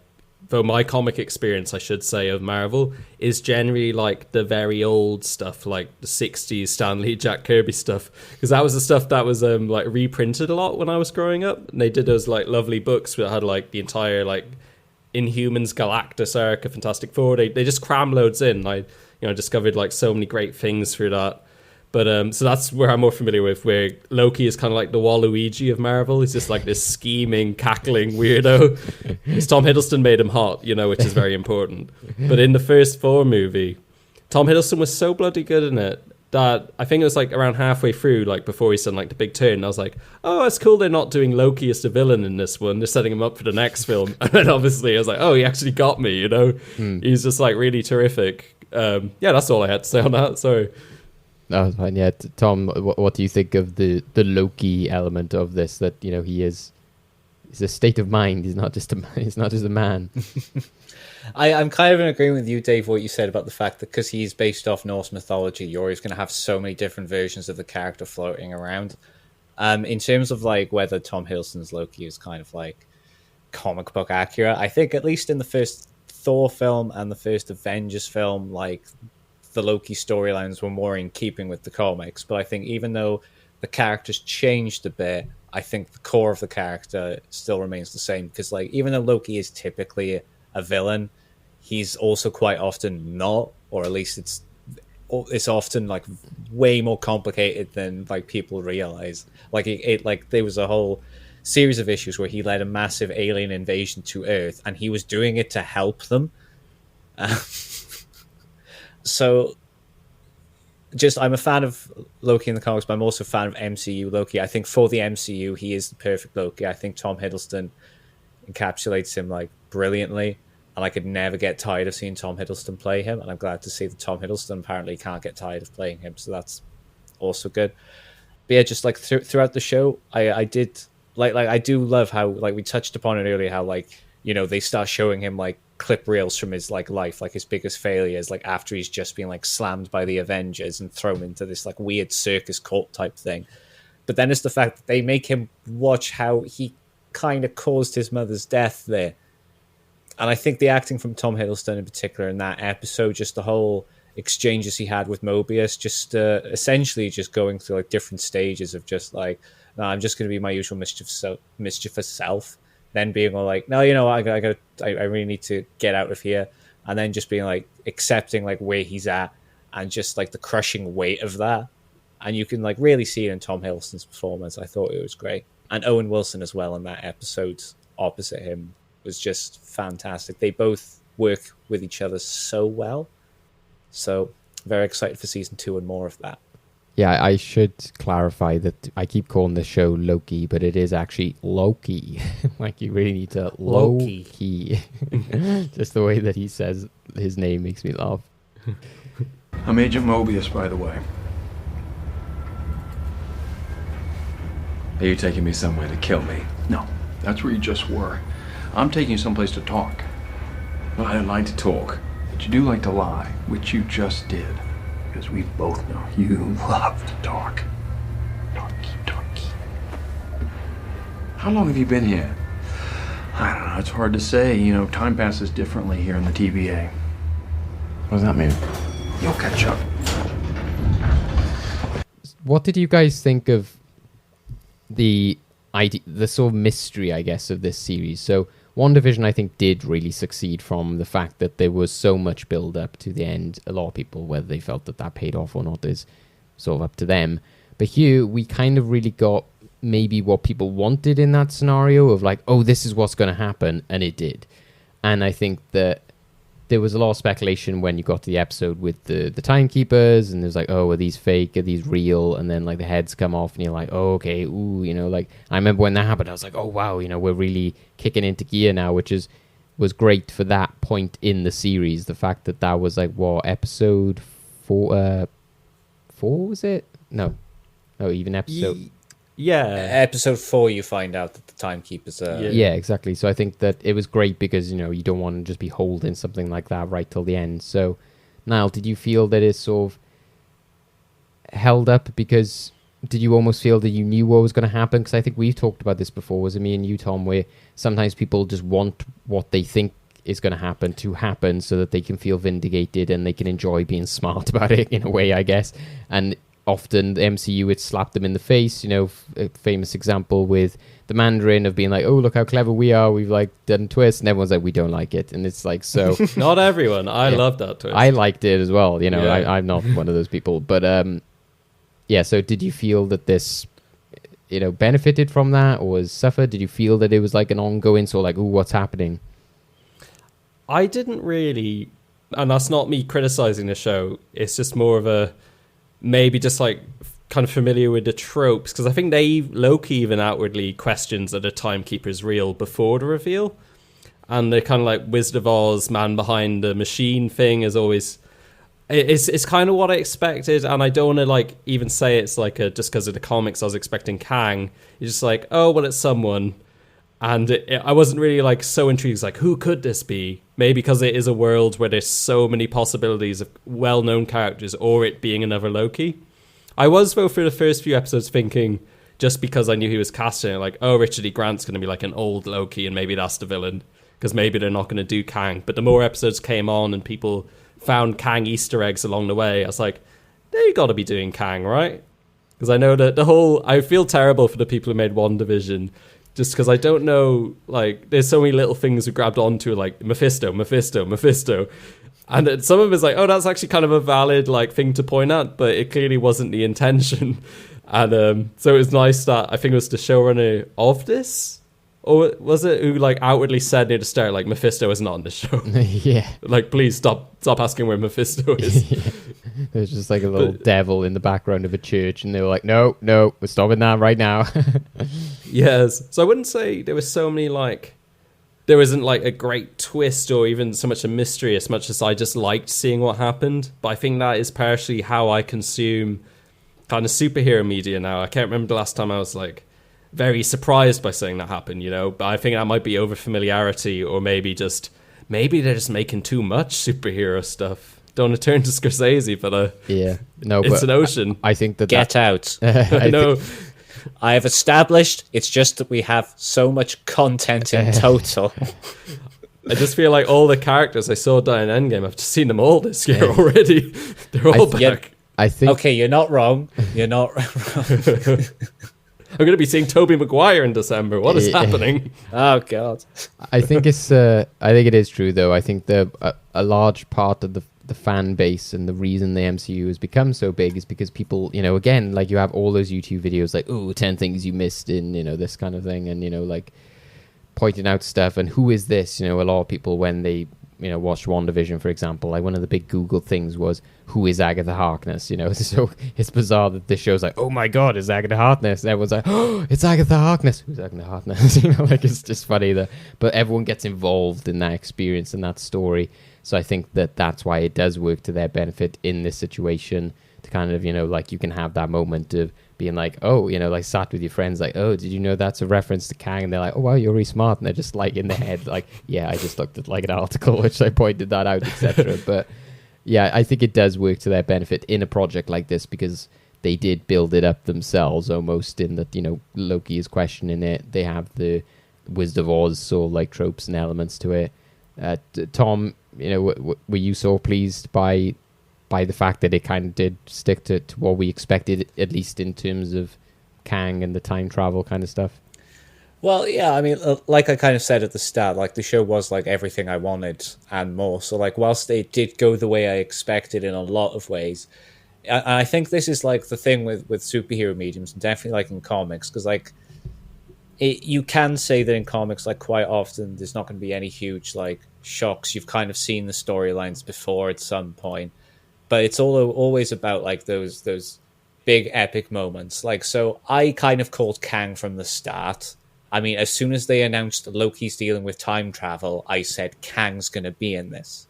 though my comic experience, I should say, of Marvel is generally like the very old stuff, like the 60s Stan Lee, Jack Kirby stuff. Because that was the stuff that was like reprinted a lot when I was growing up. And they did those like lovely books that had like the entire like Inhumans, Galactus arc of Fantastic Four. They just cram loads in. I discovered like so many great things through that. But so that's where I'm more familiar with, where Loki is kind of like the Waluigi of Marvel. He's just like this scheming, cackling weirdo. Because Tom Hiddleston made him hot, you know, which is very important. But in the first Thor movie, Tom Hiddleston was so bloody good in it that I think it was like around halfway through, like before he's done like the big turn, I was like, oh, it's cool they're not doing Loki as the villain in this one. They're setting him up for the next film. And then obviously I was like, oh, he actually got me, you know? He's just like really terrific. Yeah, that's all I had to say on that. Sorry. No, fine. Yeah, Tom, what do you think of the Loki element of this? That, you know, he's a state of mind. He's not just a man. I'm kind of in agreement with you, Dave, what you said about the fact that because he's based off Norse mythology, you're always going to have so many different versions of the character floating around. In terms of like whether Tom Hiddleston's Loki is kind of like comic book accurate, I think at least in the first Thor film and the first Avengers film, like the Loki storylines were more in keeping with the comics. But I think even though the characters changed a bit, I think the core of the character still remains the same. Because like even though Loki is typically a villain, he's also quite often not, or at least it's often like way more complicated than like people realize. Like it like there was a whole series of issues where he led a massive alien invasion to Earth, and he was doing it to help them. So just I'm a fan of Loki in the comics, but I'm also a fan of MCU Loki. I think for the MCU, he is the perfect Loki. I think Tom Hiddleston encapsulates him like brilliantly, and I could never get tired of seeing Tom Hiddleston play him, and I'm glad to see that Tom Hiddleston apparently can't get tired of playing him, so that's also good. But yeah, just like throughout the show, I did like I do love how, like we touched upon it earlier, how like, you know, they start showing him like clip reels from his like life, like his biggest failures, like after he's just been like slammed by the Avengers and thrown into this like weird circus cult type thing. But then it's the fact that they make him watch how he kind of caused his mother's death there. And I think the acting from Tom Hiddleston in particular in that episode, just the whole exchanges he had with Mobius, just essentially just going through like different stages of just like, no, I'm just going to be my usual mischievous self. Then being all like, no, you know, I really need to get out of here. And then just being like accepting like where he's at and just like the crushing weight of that. And you can like really see it in Tom Hiddleston's performance. I thought it was great. And Owen Wilson as well in that episode opposite him was just fantastic. They both work with each other so well. So very excited for season 2 and more of that. Yeah, I should clarify that I keep calling this show Loki, but it is actually Loki. Like, you really need to Loki. Just the way that he says his name makes me laugh. I'm Agent Mobius, by the way. Are you taking me somewhere to kill me? No, that's where you just were. I'm taking you someplace to talk. Well, I don't like to talk. But you do like to lie, which you just did. Because we both know you love to talk. Talky. How long have you been here? I don't know, it's hard to say. You know, time passes differently here in the TVA. What does that mean? You'll catch up. What did you guys think of the sort of mystery, I guess, of this series? So WandaVision, I think, did really succeed from the fact that there was so much build up to the end. A lot of people, whether they felt that paid off or not, is sort of up to them. But here, we kind of really got maybe what people wanted in that scenario of like, oh, this is what's going to happen, and it did. And I think that there was a lot of speculation when you got to the episode with the timekeepers, and there's like, oh, are these fake? Are these real? And then like the heads come off, and you're like, oh, okay, ooh, you know, like I remember when that happened, I was like, oh wow, you know, we're really kicking into gear now, which was great for that point in the series. The fact that was like what, episode 4 was it? No, even episode. Yeah. Episode 4, you find out that the timekeepers are... Yeah, exactly. So I think that it was great because, you know, you don't want to just be holding something like that right till the end. So, Niall, did you feel that it sort of held up because... Did you almost feel that you knew what was going to happen? Because I think we've talked about this before, was it me and you, Tom, where sometimes people just want what they think is going to happen so that they can feel vindicated and they can enjoy being smart about it in a way, I guess. And often the MCU, it slapped them in the face, you know, a famous example with the Mandarin of being like, oh, look how clever we are, we've like done twists, and everyone's like, we don't like it. And it's like, so... Not everyone. I loved that twist. I liked it as well, you know, Yeah. I'm not one of those people. But, yeah, so did you feel that this, you know, benefited from that or was suffered? Did you feel that it was like an ongoing sort of like, ooh, what's happening? I didn't really, and that's not me criticizing the show, it's just more of a... maybe just like kind of familiar with the tropes, because I think Loki even outwardly questions that a timekeeper is real before the reveal, and the kind of like Wizard of Oz, man behind the machine thing is always, it's kind of what I expected, and I don't want to like even say it's like just because of the comics I was expecting Kang. It's just like, oh well, it's someone, and I wasn't really like so intrigued. It's like, who could this be? Maybe because it is a world where there's so many possibilities of well-known characters, or it being another Loki. I was, though, for the first few episodes thinking, just because I knew he was casting it, like, oh, Richard E. Grant's going to be like an old Loki, and maybe that's the villain, because maybe they're not going to do Kang. But the more episodes came on and people found Kang Easter eggs along the way, I was like, they got to be doing Kang, right? Because I know that I feel terrible for the people who made WandaVision, just because I don't know, like, there's so many little things we grabbed onto, like, Mephisto. And some of it's like, oh, that's actually kind of a valid, like, thing to point out, but it clearly wasn't the intention. And so it was nice that, I think it was the showrunner of this, or was it, who, like, outwardly said near the start, like, Mephisto is not on the show. Yeah. Like, please stop asking where Mephisto is. Yeah. There's just like a little devil in the background of a church, and they were like, no, we're stopping that right now. Yes. So I wouldn't say there was so many, like, there isn't like a great twist or even so much a mystery as much as I just liked seeing what happened. But I think that is partially how I consume kind of superhero media now. I can't remember the last time I was like very surprised by something that happened, you know, but I think that might be over familiarity, or maybe they're just making too much superhero stuff. Don't want to turn to Scorsese, but yeah, no, it's an ocean. I think that Get out. I know. I have established it's just that we have so much content in total. I just feel like all the characters I saw die in Endgame, I've just seen them all this year already. They're all back. I think... Okay, you're not wrong. You're not wrong. I'm going to be seeing Tobey Maguire in December. What is happening? Oh, God. I think it's... I think it is true, though. I think a large part of the fan base and the reason the MCU has become so big is because people, you know, again, like you have all those YouTube videos like, oh, 10 things you missed in, you know, this kind of thing, and, you know, like pointing out stuff, and who is this? You know, a lot of people, when they, you know, watched WandaVision, for example, like one of the big Google things was, who is Agatha Harkness? You know, so it's bizarre that this show's like, oh my God, it's Agatha Harkness. And everyone's like, oh, it's Agatha Harkness. Who's Agatha Harkness? You know, like it's just funny that, but everyone gets involved in that experience and that story. So I think that that's why it does work to their benefit in this situation, to kind of, you know, like you can have that moment of being like, oh, like sat with your friends, like, oh, did you know that's a reference to Kang? And they're like, oh wow, you're really smart, and they're just like in their head like, yeah, I just looked at like an article which I pointed that out, etc. But yeah, I think it does work to their benefit in a project like this, because they did build it up themselves almost, in that Loki is questioning it. They have the Wizard of Oz sort of like tropes and elements to it. Tom, were you so pleased by the fact that it kind of did stick to what we expected, at least in terms of Kang and the time travel kind of stuff? Well, yeah, I mean, like I kind of said at the start, like the show was like everything I wanted and more. So like, whilst it did go the way I expected in a lot of ways, I think this is like the thing with superhero mediums, and definitely like in comics, because like you can say that in comics, like quite often there's not going to be any huge like shocks. You've kind of seen the storylines before at some point, but it's always about like those big epic moments. Like, so I kind of called Kang from the start. I mean, as soon as they announced Loki's dealing with time travel, I said Kang's going to be in this,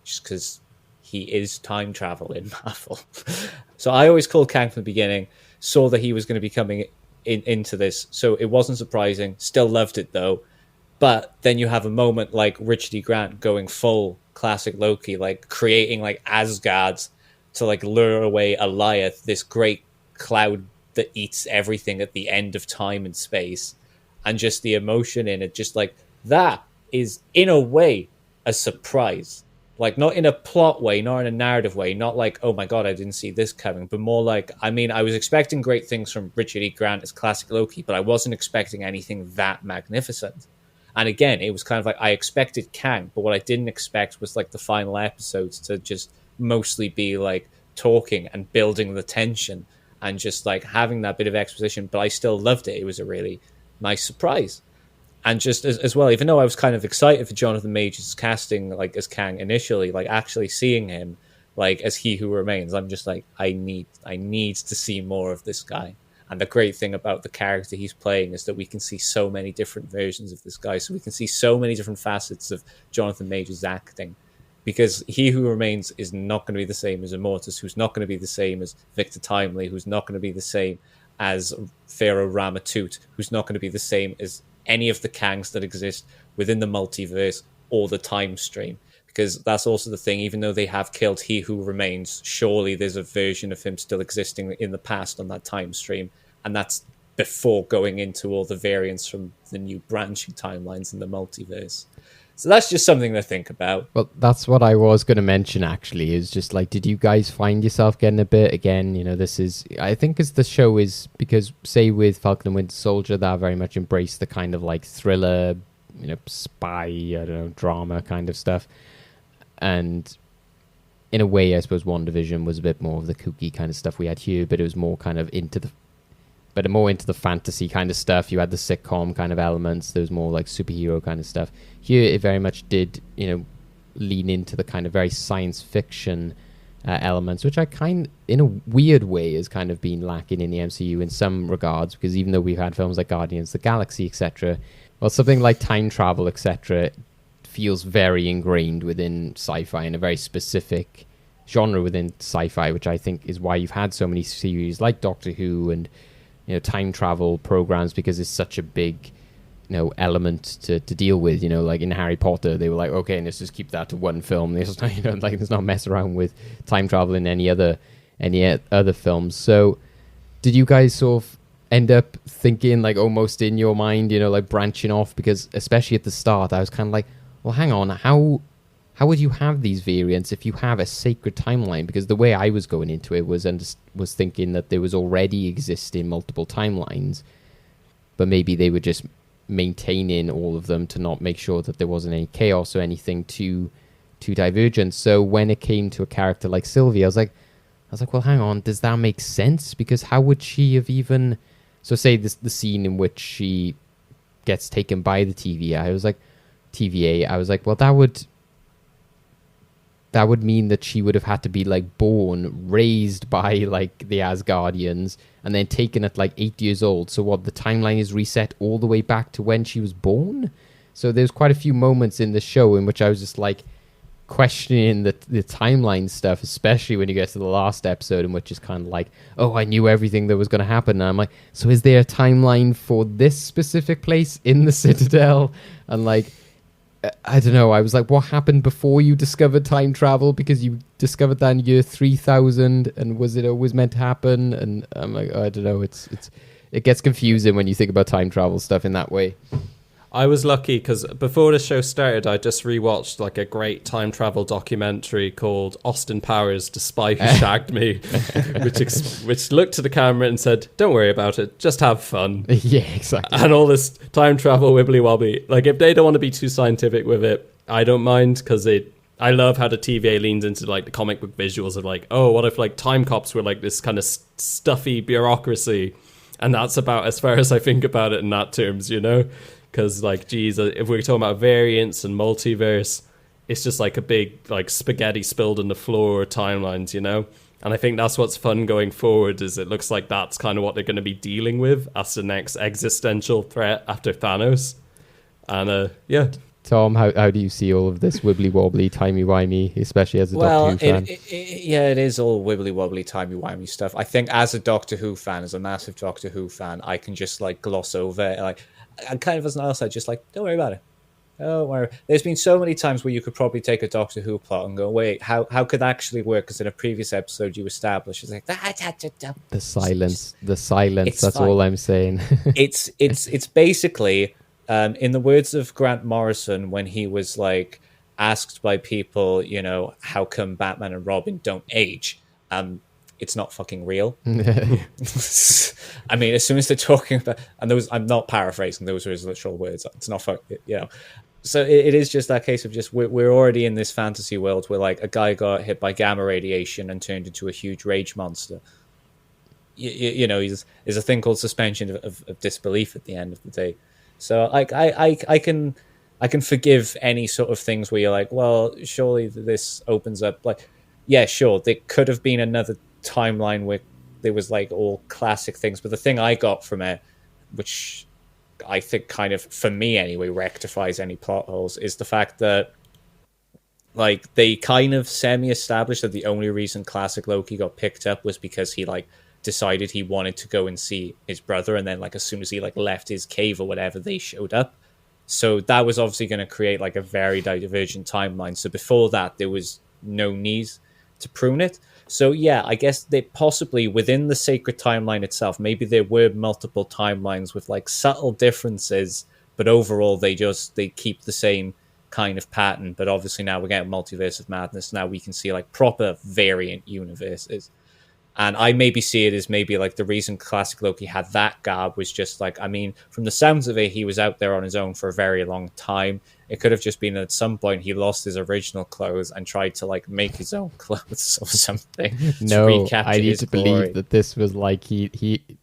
just because he is time travel in Marvel. So I always called Kang from the beginning, saw that he was going to be coming into this, so it wasn't surprising. Still loved it though. But then you have a moment like Richard E. Grant going full classic Loki, like creating like Asgard to like lure away Alioth, this great cloud that eats everything at the end of time and space. And just the emotion in it, just like that is in a way a surprise. Like, not in a plot way, not in a narrative way, not like, oh my god, I didn't see this coming, but more like, I mean, I was expecting great things from Richard E. Grant as classic Loki, but I wasn't expecting anything that magnificent. And again, it was kind of like, I expected Kang, but what I didn't expect was like the final episodes to just mostly be like talking and building the tension and just like having that bit of exposition, but I still loved it. It was a really nice surprise. And just as well, even though I was kind of excited for Jonathan Majors' casting, like as Kang initially, like actually seeing him like as He Who Remains, I'm just like, I need to see more of this guy. And the great thing about the character he's playing is that we can see so many different versions of this guy. So we can see so many different facets of Jonathan Majors' acting, because He Who Remains is not going to be the same as Immortus, who's not going to be the same as Victor Timely, who's not going to be the same as Pharaoh Ramatut, who's not going to be the same as any of the Kangs that exist within the multiverse or the time stream. Because that's also the thing, even though they have killed He Who Remains, surely there's a version of him still existing in the past on that time stream, and that's before going into all the variants from the new branching timelines in the multiverse. So that's just something to think about. Well, that's what I was going to mention, actually, is just like, did you guys find yourself getting a bit, again, this is, I think as the show is, because say with Falcon and Winter Soldier, that very much embraced the kind of like thriller, spy, I don't know, drama kind of stuff. And in a way, I suppose WandaVision was a bit more of the kooky kind of stuff we had here, but it was more kind of into the fantasy kind of stuff. You had the sitcom kind of elements. There was more like superhero kind of stuff. Here, it very much did, lean into the kind of very science fiction elements, which I in a weird way, has kind of been lacking in the MCU in some regards, because even though we've had films like Guardians of the Galaxy, etc., well, something like time travel, etc., feels very ingrained within sci-fi, in a very specific genre within sci-fi, which I think is why you've had so many series like Doctor Who and time travel programs, because it's such a big element to deal with. Like in Harry Potter, they were like, okay, let's just keep that to one film. Let's not mess around with time travel in any other films. So did you guys sort of end up thinking, like, almost in your mind, like branching off? Because especially at the start, I was kind of like, well, hang on, how would you have these variants if you have a sacred timeline? Because the way I was going into it was thinking that there was already existing multiple timelines, but maybe they were just maintaining all of them to not make sure that there wasn't any chaos or anything too divergent. So when it came to a character like Sylvie, I was like, well, hang on, does that make sense? Because how would she have even... So say the scene in which she gets taken by the TVA, I was like, well, that would mean that she would have had to be like born, raised by like the Asgardians, and then taken at like 8 years old. So what, the timeline is reset all the way back to when she was born? So there's quite a few moments in the show in which I was just like questioning the timeline stuff, especially when you get to the last episode, in which it's kind of like, oh, I knew everything that was going to happen. And I'm like, so is there a timeline for this specific place in the Citadel? And like, I don't know. I was like, what happened before you discovered time travel? Because you discovered that in year 3000, and was it always meant to happen? And I'm like, I don't know. It gets confusing when you think about time travel stuff in that way. I was lucky because before the show started, I just rewatched like a great time travel documentary called Austin Powers, The Spy Who Shagged Me, which looked to the camera and said, don't worry about it, just have fun. Yeah, exactly. And all this time travel wibbly wobbly. Like, if they don't want to be too scientific with it, I don't mind, because I love how the TVA leans into like the comic book visuals of like, oh, what if like time cops were like this kind of stuffy bureaucracy? And that's about as far as I think about it in that terms, you know? Because, like, geez, if we're talking about variants and multiverse, it's just like a big, like, spaghetti spilled on the floor timelines, you know? And I think that's what's fun going forward, is it looks like that's kind of what they're going to be dealing with as the next existential threat after Thanos. And, yeah. Tom, how do you see all of this wibbly wobbly, timey wimey, especially as a Doctor Who fan? It is all wibbly wobbly, timey wimey stuff. I think as a Doctor Who fan, as a massive Doctor Who fan, I can just like gloss over it. Like, and kind of as Niall said, just like, don't worry about it. Don't worry. There's been so many times where you could probably take a Doctor Who plot and go, wait, how could that actually work? Because in a previous episode you established, it's like the silence. That's fine. all I'm saying. it's basically, in the words of Grant Morrison, when he was like asked by people, you know, how come Batman and Robin don't age? It's not fucking real. I mean, as soon as they're talking about, and I'm not paraphrasing, those are his literal words. It's not you know. So it is just that case of just we're already in this fantasy world where like a guy got hit by gamma radiation and turned into a huge rage monster. You know, there's a thing called suspension of disbelief at the end of the day. So like I can forgive any sort of things where you're like, well, surely this opens up, like, yeah, sure, there could have been another timeline where there was like all classic things, but the thing I got from it, which I think kind of, for me anyway, rectifies any plot holes, is the fact that like they kind of semi-established that the only reason classic Loki got picked up was because he like decided he wanted to go and see his brother, and then like as soon as he like left his cave or whatever, they showed up. So that was obviously going to create like a very divergent timeline. So before that there was no need to prune it. So yeah, I guess they possibly within the sacred timeline itself, maybe there were multiple timelines with like subtle differences, but overall they keep the same kind of pattern. But obviously now we're getting Multiverse of Madness. Now we can see like proper variant universes. And I maybe see it as maybe like the reason classic Loki had that garb was just like, I mean, from the sounds of it, he was out there on his own for a very long time. It could have just been at some point he lost his original clothes and tried to like make his own clothes or something. No, I need to believe that this was like he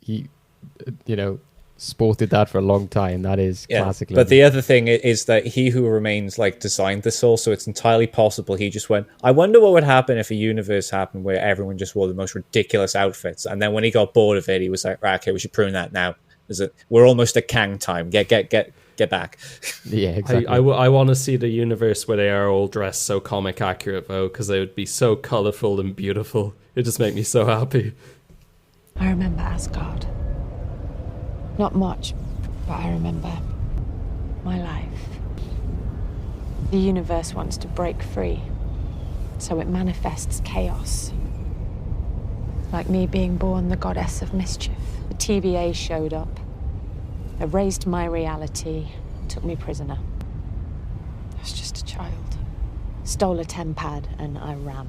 you know, sported that for a long time. That is classic Loki. But the other thing is that He Who Remains like designed this all, so it's entirely possible he just went, I wonder what would happen if a universe happened where everyone just wore the most ridiculous outfits, and then when he got bored of it he was like, right, okay, we should prune that now. We're almost at Kang time. Get back. Yeah, exactly. I want to see the universe where they are all dressed so comic accurate though, because they would be so colourful and beautiful. It just make me so happy. I remember Asgard. Not much, but I remember my life. The universe wants to break free, so it manifests chaos. Like me being born the goddess of mischief. The TVA showed up, erased my reality, took me prisoner. I was just a child. Stole a tempad and I ran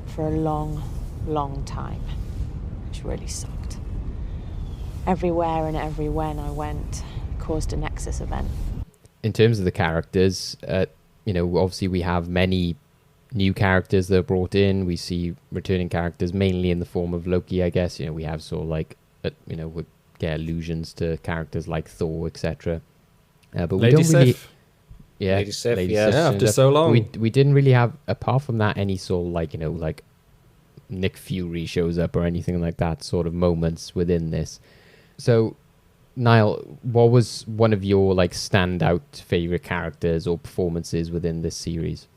for a long, long time, which really sucked. Everywhere and every when I went caused a Nexus event. In terms of the characters, you know, obviously we have many new characters that are brought in. We see returning characters mainly in the form of Loki, I guess. You know, we have sort of like, you know, we get allusions to characters like Thor, etc. But we Lady don't really... Sif. Yeah, Lady Sif, Lady yeah. Sif. After so long. We didn't really have, apart from that, any sort of like, you know, like Nick Fury shows up or anything like that sort of moments within this. So, Niall, what was one of your like standout favorite characters or performances within this series?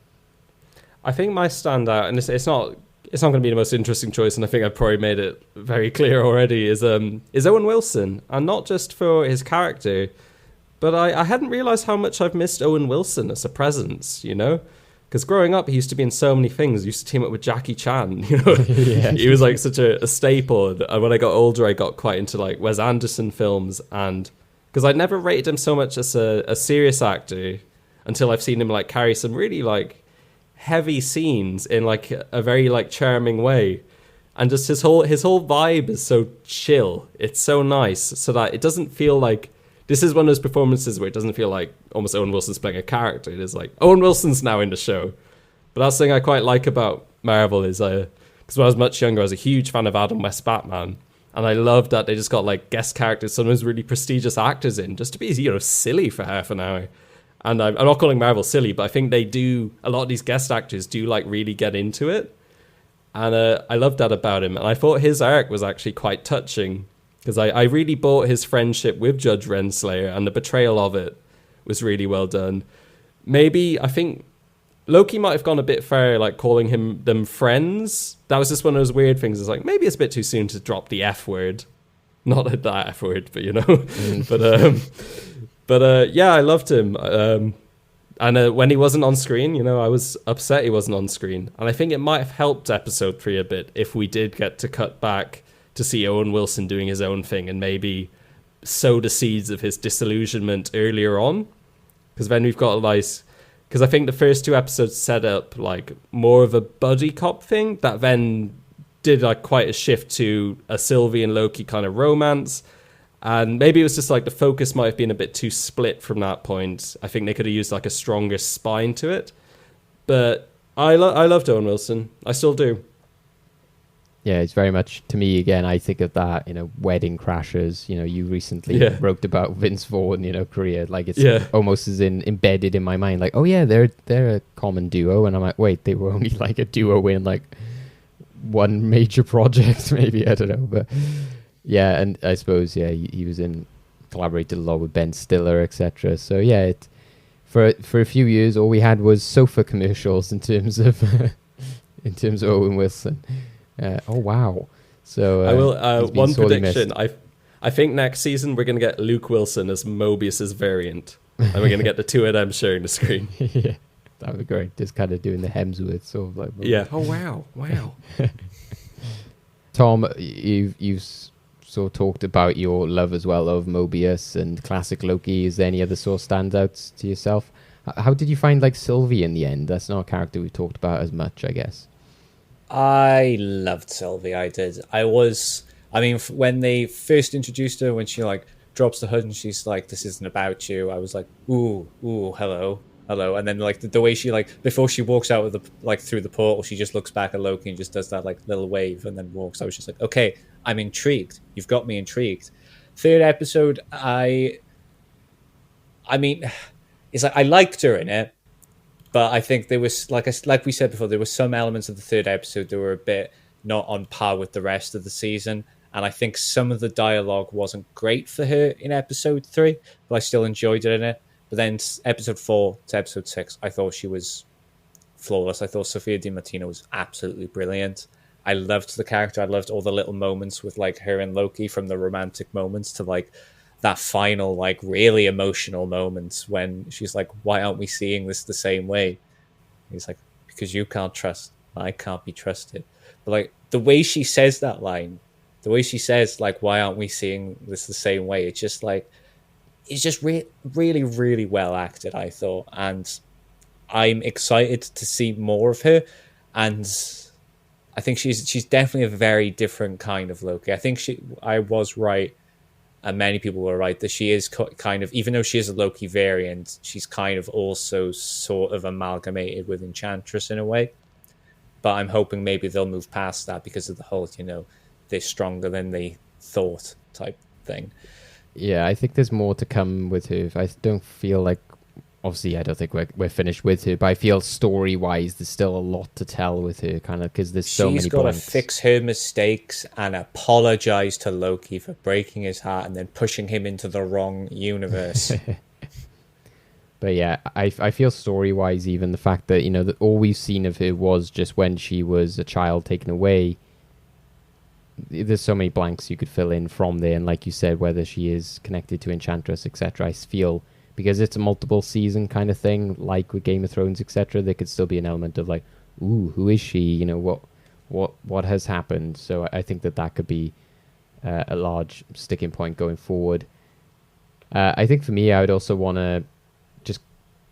I think my standout, and it's not going to be the most interesting choice, and I think I've probably made it very clear already, is Owen Wilson, and not just for his character, but I hadn't realized how much I've missed Owen Wilson as a presence, you know. Because growing up, he used to be in so many things. He used to team up with Jackie Chan, you know. Yeah. He was like such a staple. And when I got older, I got quite into like Wes Anderson films, and because I'd never rated him so much as a serious actor until I've seen him like carry some really like heavy scenes in like a very like charming way, and just his whole vibe is so chill. It's so nice, so that it doesn't feel like. This is one of those performances where it doesn't feel like almost Owen Wilson's playing a character. It is like, Owen Wilson's now in the show. But that's the thing I quite like about Marvel is, because when I was much younger, I was a huge fan of Adam West Batman. And I loved that they just got like guest characters, sometimes really prestigious actors in, just to be, you know, silly for half an hour. And I'm not calling Marvel silly, but I think they do, a lot of these guest actors do like really get into it. And I loved that about him. And I thought his arc was actually quite touching. Because I really bought his friendship with Judge Renslayer, and the betrayal of it was really well done. Maybe, I think, Loki might have gone a bit far, like calling them friends. That was just one of those weird things. It's like, maybe it's a bit too soon to drop the F word. Not that F word, but you know. But yeah, I loved him. And when he wasn't on screen, you know, I was upset he wasn't on screen. And I think it might have helped episode 3 a bit if we did get to cut back to see Owen Wilson doing his own thing and maybe sow the seeds of his disillusionment earlier on. Because then we've got a nice... Because I think the first 2 episodes set up like more of a buddy cop thing that then did like quite a shift to a Sylvie and Loki kind of romance. And maybe it was just like the focus might have been a bit too split from that point. I think they could have used like a stronger spine to it. But I loved Owen Wilson. I still do. Yeah, it's very much, to me, again, I think of that, you know, Wedding Crashers, you know, you recently wrote about Vince Vaughn, you know, career, like it's almost as embedded in my mind, like, oh yeah, they're a common duo, and I'm like, wait, they were only like a duo in like one major project, maybe, I don't know, but yeah, and I suppose, yeah, he was collaborated a lot with Ben Stiller, etc. So yeah, for a few years, all we had was sofa commercials in terms of Owen Wilson. Oh wow! So I will. One prediction: I think next season we're going to get Luke Wilson as Mobius's variant, and we're going to get the 2 of them sharing the screen. Yeah, that would be great. Just kind of doing the Hemsworth sort of like. Yeah. Oh wow! Tom, you've sort of talked about your love as well of Mobius and classic Loki. Is there any other sort of standouts to yourself? How did you find like Sylvie in the end? That's not a character we talked about as much, I guess. I loved Sylvie. I did. When they first introduced her, when she like drops the hood and she's like, "This isn't about you," I was like, "Ooh, hello." And then like the way she like before she walks out of the like through the portal, she just looks back at Loki and just does that like little wave and then walks. I was just like, okay, I'm intrigued. You've got me intrigued. 3rd episode, it's like I liked her in it. But I think there was, like we said before, there were some elements of the 3rd episode that were a bit not on par with the rest of the season. And I think some of the dialogue wasn't great for her in episode 3, but I still enjoyed it in it. But then episode 4 to episode 6, I thought she was flawless. I thought Sophia Di Martino was absolutely brilliant. I loved the character. I loved all the little moments with like her and Loki, from the romantic moments to like that final, like, really emotional moment when she's like, "Why aren't we seeing this the same way?" He's like, "Because you can't trust, I can't be trusted." But like the way she says that line, the way she says like, "Why aren't we seeing this the same way?" It's just like, it's just really, really well acted, I thought, and I'm excited to see more of her. And I think she's definitely a very different kind of Loki. I think I was right. And many people were right that she is kind of, even though she is a Loki variant, she's kind of also sort of amalgamated with Enchantress in a way. But I'm hoping maybe they'll move past that because of the whole, you know, they're stronger than they thought type thing. Yeah, I think there's more to come with her. I don't feel like, obviously, I don't think we're finished with her, but I feel story-wise there's still a lot to tell with her, kind of, because there's so many She's got blanks. to fix her mistakes and apologize to Loki for breaking his heart and then pushing him into the wrong universe. But yeah, I feel story-wise, even the fact that, that all we've seen of her was just when she was a child taken away. There's so many blanks you could fill in from there. And like you said, whether she is connected to Enchantress, etc., I feel, because it's a multiple season kind of thing, like with Game of Thrones, etc., there could still be an element of like, ooh, who is she? What has happened? So I think that could be a large sticking point going forward. I think for me, I would also want to just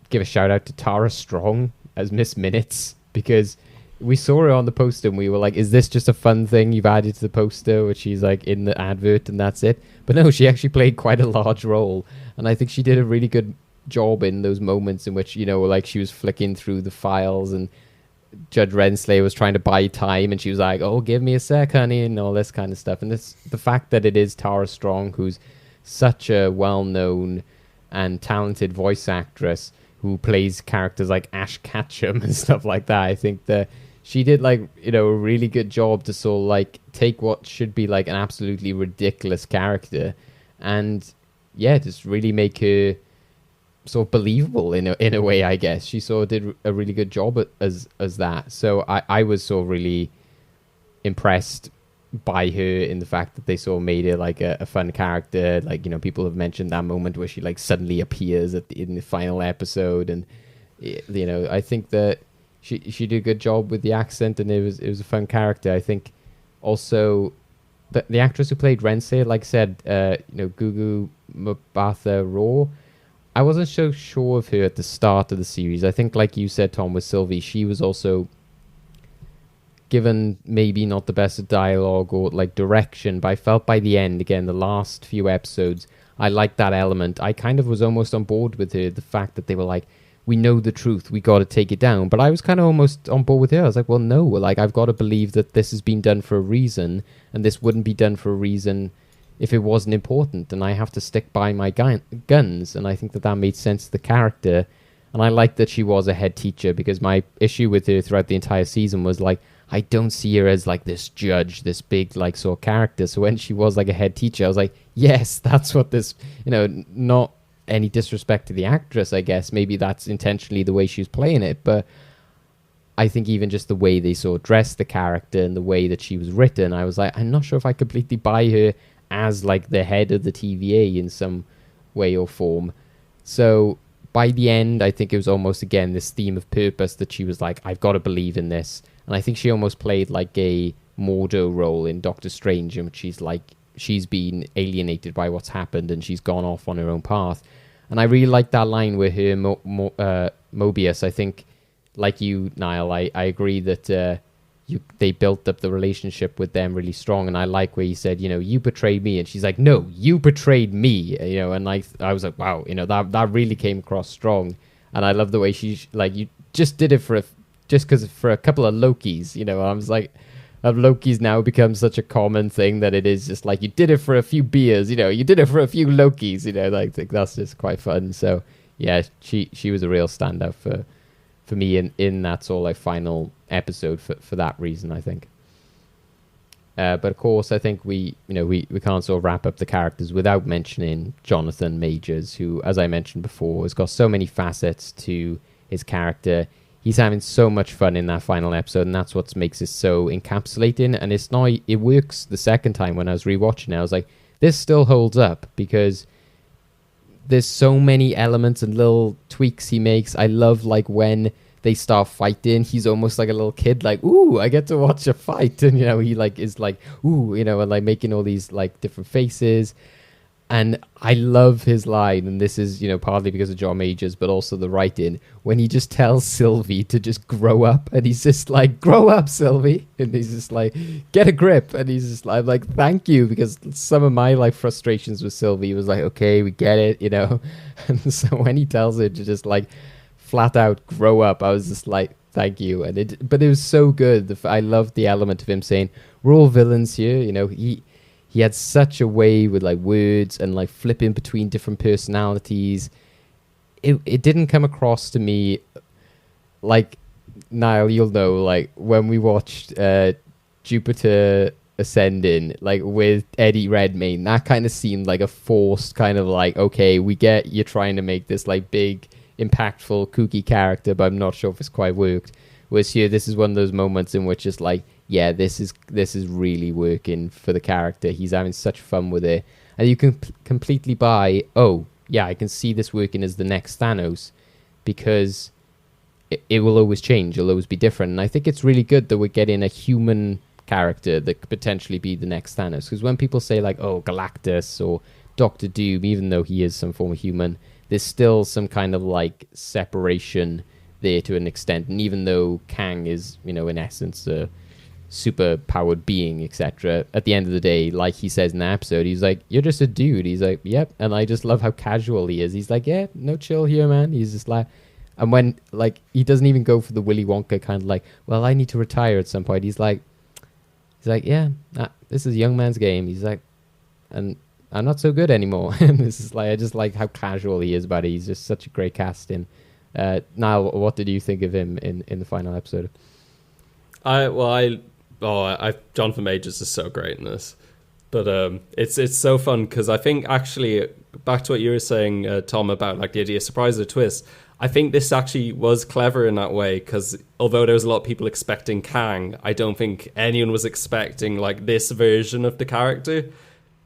give a shout out to Tara Strong as Miss Minutes, because we saw her on the poster and we were like, is this just a fun thing you've added to the poster, which she's like in the advert and that's it? But no, she actually played quite a large role. And I think she did a really good job in those moments in which, like she was flicking through the files and Judge Renslayer was trying to buy time and she was like, oh, give me a sec, honey, and all this kind of stuff. And this, the fact that it is Tara Strong, who's such a well-known and talented voice actress who plays characters like Ash Ketchum and stuff like that, I think that she did a really good job to sort of like take what should be like an absolutely ridiculous character and just really make her sort of believable in a way, I guess. She sort of did a really good job as that. So I was sort of really impressed by her in the fact that they sort of made her like a fun character. Like, people have mentioned that moment where she like suddenly appears in the final episode, and I think that she did a good job with the accent, and it was a fun character. I think also the actress who played Renslayer, like I said, Gugu Mbatha Raw, I wasn't so sure of her at the start of the series. I think, like you said, Tom, with Sylvie, she was also given maybe not the best dialogue or like direction, but I felt by the end, again, the last few episodes, I liked that element. I kind of was almost on board with her, the fact that they were like, we know the truth, we got to take it down. But I was kind of almost on board with her. I was like, well, no, like I've got to believe that this has been done for a reason, and this wouldn't be done for a reason if it wasn't important, and I have to stick by my guns. And I think that made sense to the character. And I liked that she was a head teacher, because my issue with her throughout the entire season was like, I don't see her as like this judge, this big like sort of character. So when she was like a head teacher, I was like, yes, that's what this, not any disrespect to the actress, I guess. Maybe that's intentionally the way she was playing it. But I think even just the way they sort of dressed the character and the way that she was written, I was like, I'm not sure if I completely buy her as like the head of the TVA in some way or form. So by the end, I think it was almost, again, this theme of purpose that she was like, I've got to believe in this. And I think she almost played like a Mordo role in Doctor Strange, in which she's like, she's been alienated by what's happened and she's gone off on her own path. And I really like that line with her Mobius. I think, like you, Niall, I agree that they built up the relationship with them really strong. And I like where he said, you betrayed me. And she's like, no, you betrayed me. And I was like, wow, that really came across strong. And I love the way she's like, you just did it for a couple of Lokis, I was like, Loki's now become such a common thing that it is just like, you did it for a few beers, you did it for a few Lokis, I think that's just quite fun. So yeah, she was a real standout for me in that sort of like final episode for that reason, I think. But of course, I think we can't sort of wrap up the characters without mentioning Jonathan Majors, who, as I mentioned before, has got so many facets to his character. He's having so much fun in that final episode, and that's what makes it so encapsulating. And it works the second time when I was rewatching it. I was like, this still holds up, because there's so many elements and little tweaks he makes. I love like when they start fighting, he's almost like a little kid, like, ooh, I get to watch a fight. And, he like is like, ooh, and like making all these like different faces. And I love his line, and this is, partly because of John Majors, but also the writing, when he just tells Sylvie to just grow up, and he's just like, grow up, Sylvie, and he's just like, get a grip, and he's just like, I'm like, thank you, because some of my like frustrations with Sylvie was like, okay, we get it, and so when he tells her to just like flat out grow up, I was just like, thank you. But it was so good. I loved the element of him saying, we're all villains here, He had such a way with like words and like flipping between different personalities. It didn't come across to me like, Niall, you'll know, like when we watched Jupiter Ascending, like with Eddie Redmayne, that kind of seemed like a forced kind of like, okay, we get you're trying to make this like big impactful, kooky character, but I'm not sure if it's quite worked. Whereas here, this is one of those moments in which it's like, yeah, this is really working for the character. He's having such fun with it. And you can completely buy, oh, yeah, I can see this working as the next Thanos, because it will always change. It'll always be different. And I think it's really good that we're getting a human character that could potentially be the next Thanos. Because when people say, like, oh, Galactus or Doctor Doom, even though he is some form of human, there's still some kind of, like, separation there to an extent. And even though Kang is, you know, in essence, a super powered being, etc., at the end of the day, like he says in the episode, he's like, you're just a dude. He's like, yep. And I just love how casual he is. He's like, yeah, no chill here, man. He's just like, and when, like, he doesn't even go for the Willy Wonka kind of like, well, I need to retire at some point. He's like, yeah, this is a young man's game. He's like, and I'm not so good anymore. And this is like, I just like how casual he is about it. He's just such a great casting. Niall, what did you think of him in the final episode? Jonathan Majors is so great in this, but it's so fun because I think actually back to what you were saying, Tom, about like the idea of surprise or twist. I think this actually was clever in that way because although there was a lot of people expecting Kang, I don't think anyone was expecting like this version of the character,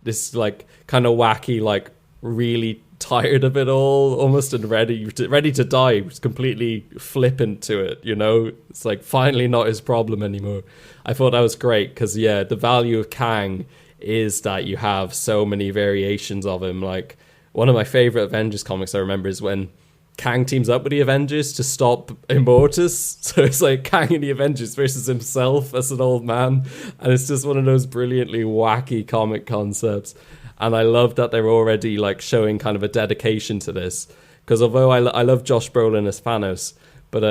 this like kind of wacky, like really tired of it all almost and ready to die. He was completely flippant to it, you know. It's like finally not his problem anymore. I thought that was great because the value of Kang is that you have so many variations of him. Like one of my favorite Avengers comics I remember is when Kang teams up with the Avengers to stop Immortus. So it's like Kang and the Avengers versus himself as an old man, and it's just one of those brilliantly wacky comic concepts. And I love that they're already like showing kind of a dedication to this. Because although I love Josh Brolin as Thanos, but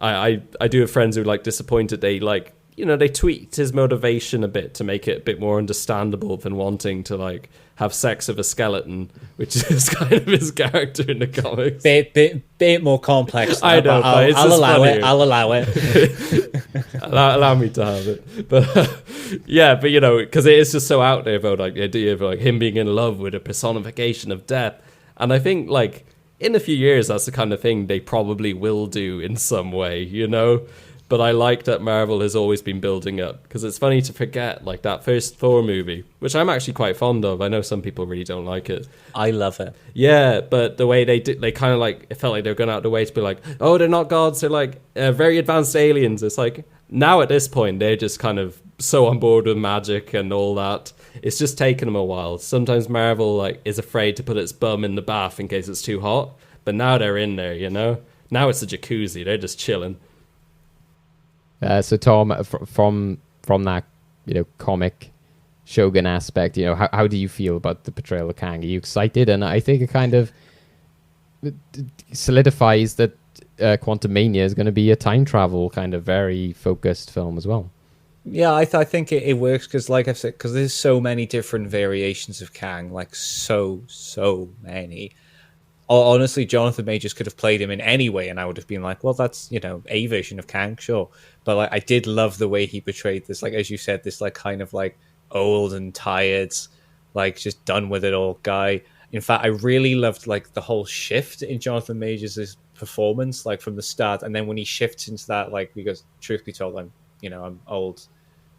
I do have friends who are like disappointed they like, you know, they tweaked his motivation a bit to make it a bit more understandable than wanting to like have sex with a skeleton, which is kind of his character in the comics. Bit more complex. I know. I'll allow it. I'll allow it. allow me to have it. But yeah, but you know, because it is just so out there about like the idea of like him being in love with a personification of death. And I think like in a few years, that's the kind of thing they probably will do in some way, you know? But I like that Marvel has always been building up, because it's funny to forget like that first Thor movie, which I'm actually quite fond of. I know some people really don't like it. I love it. Yeah, but the way they did, they kind of like, it felt like they were going out of the way to be like, oh, they're not gods, they're like very advanced aliens. It's like now at this point, they're just kind of so on board with magic and all that. It's just taken them a while. Sometimes Marvel like is afraid to put its bum in the bath in case it's too hot, but now they're in there, you know? Now it's a jacuzzi, they're just chilling. So Tom, from that, you know, comic Shogun aspect, you know, how do you feel about the portrayal of Kang? Are you excited? And I think it kind of solidifies that Quantum Mania is going to be a time travel kind of very focused film as well. Yeah, I think it works because, like I've said, because there's so many different variations of Kang, like so many. Honestly, Jonathan Majors could have played him in any way, and I would have been like, well, that's, you know, a version of Kang, sure. But like, I did love the way he portrayed this, like, as you said, this like kind of like old and tired, like just done with it all guy. In fact, I really loved like the whole shift in Jonathan Majors' performance, like from the start, and then when he shifts into that, like, because truth be told, I'm old.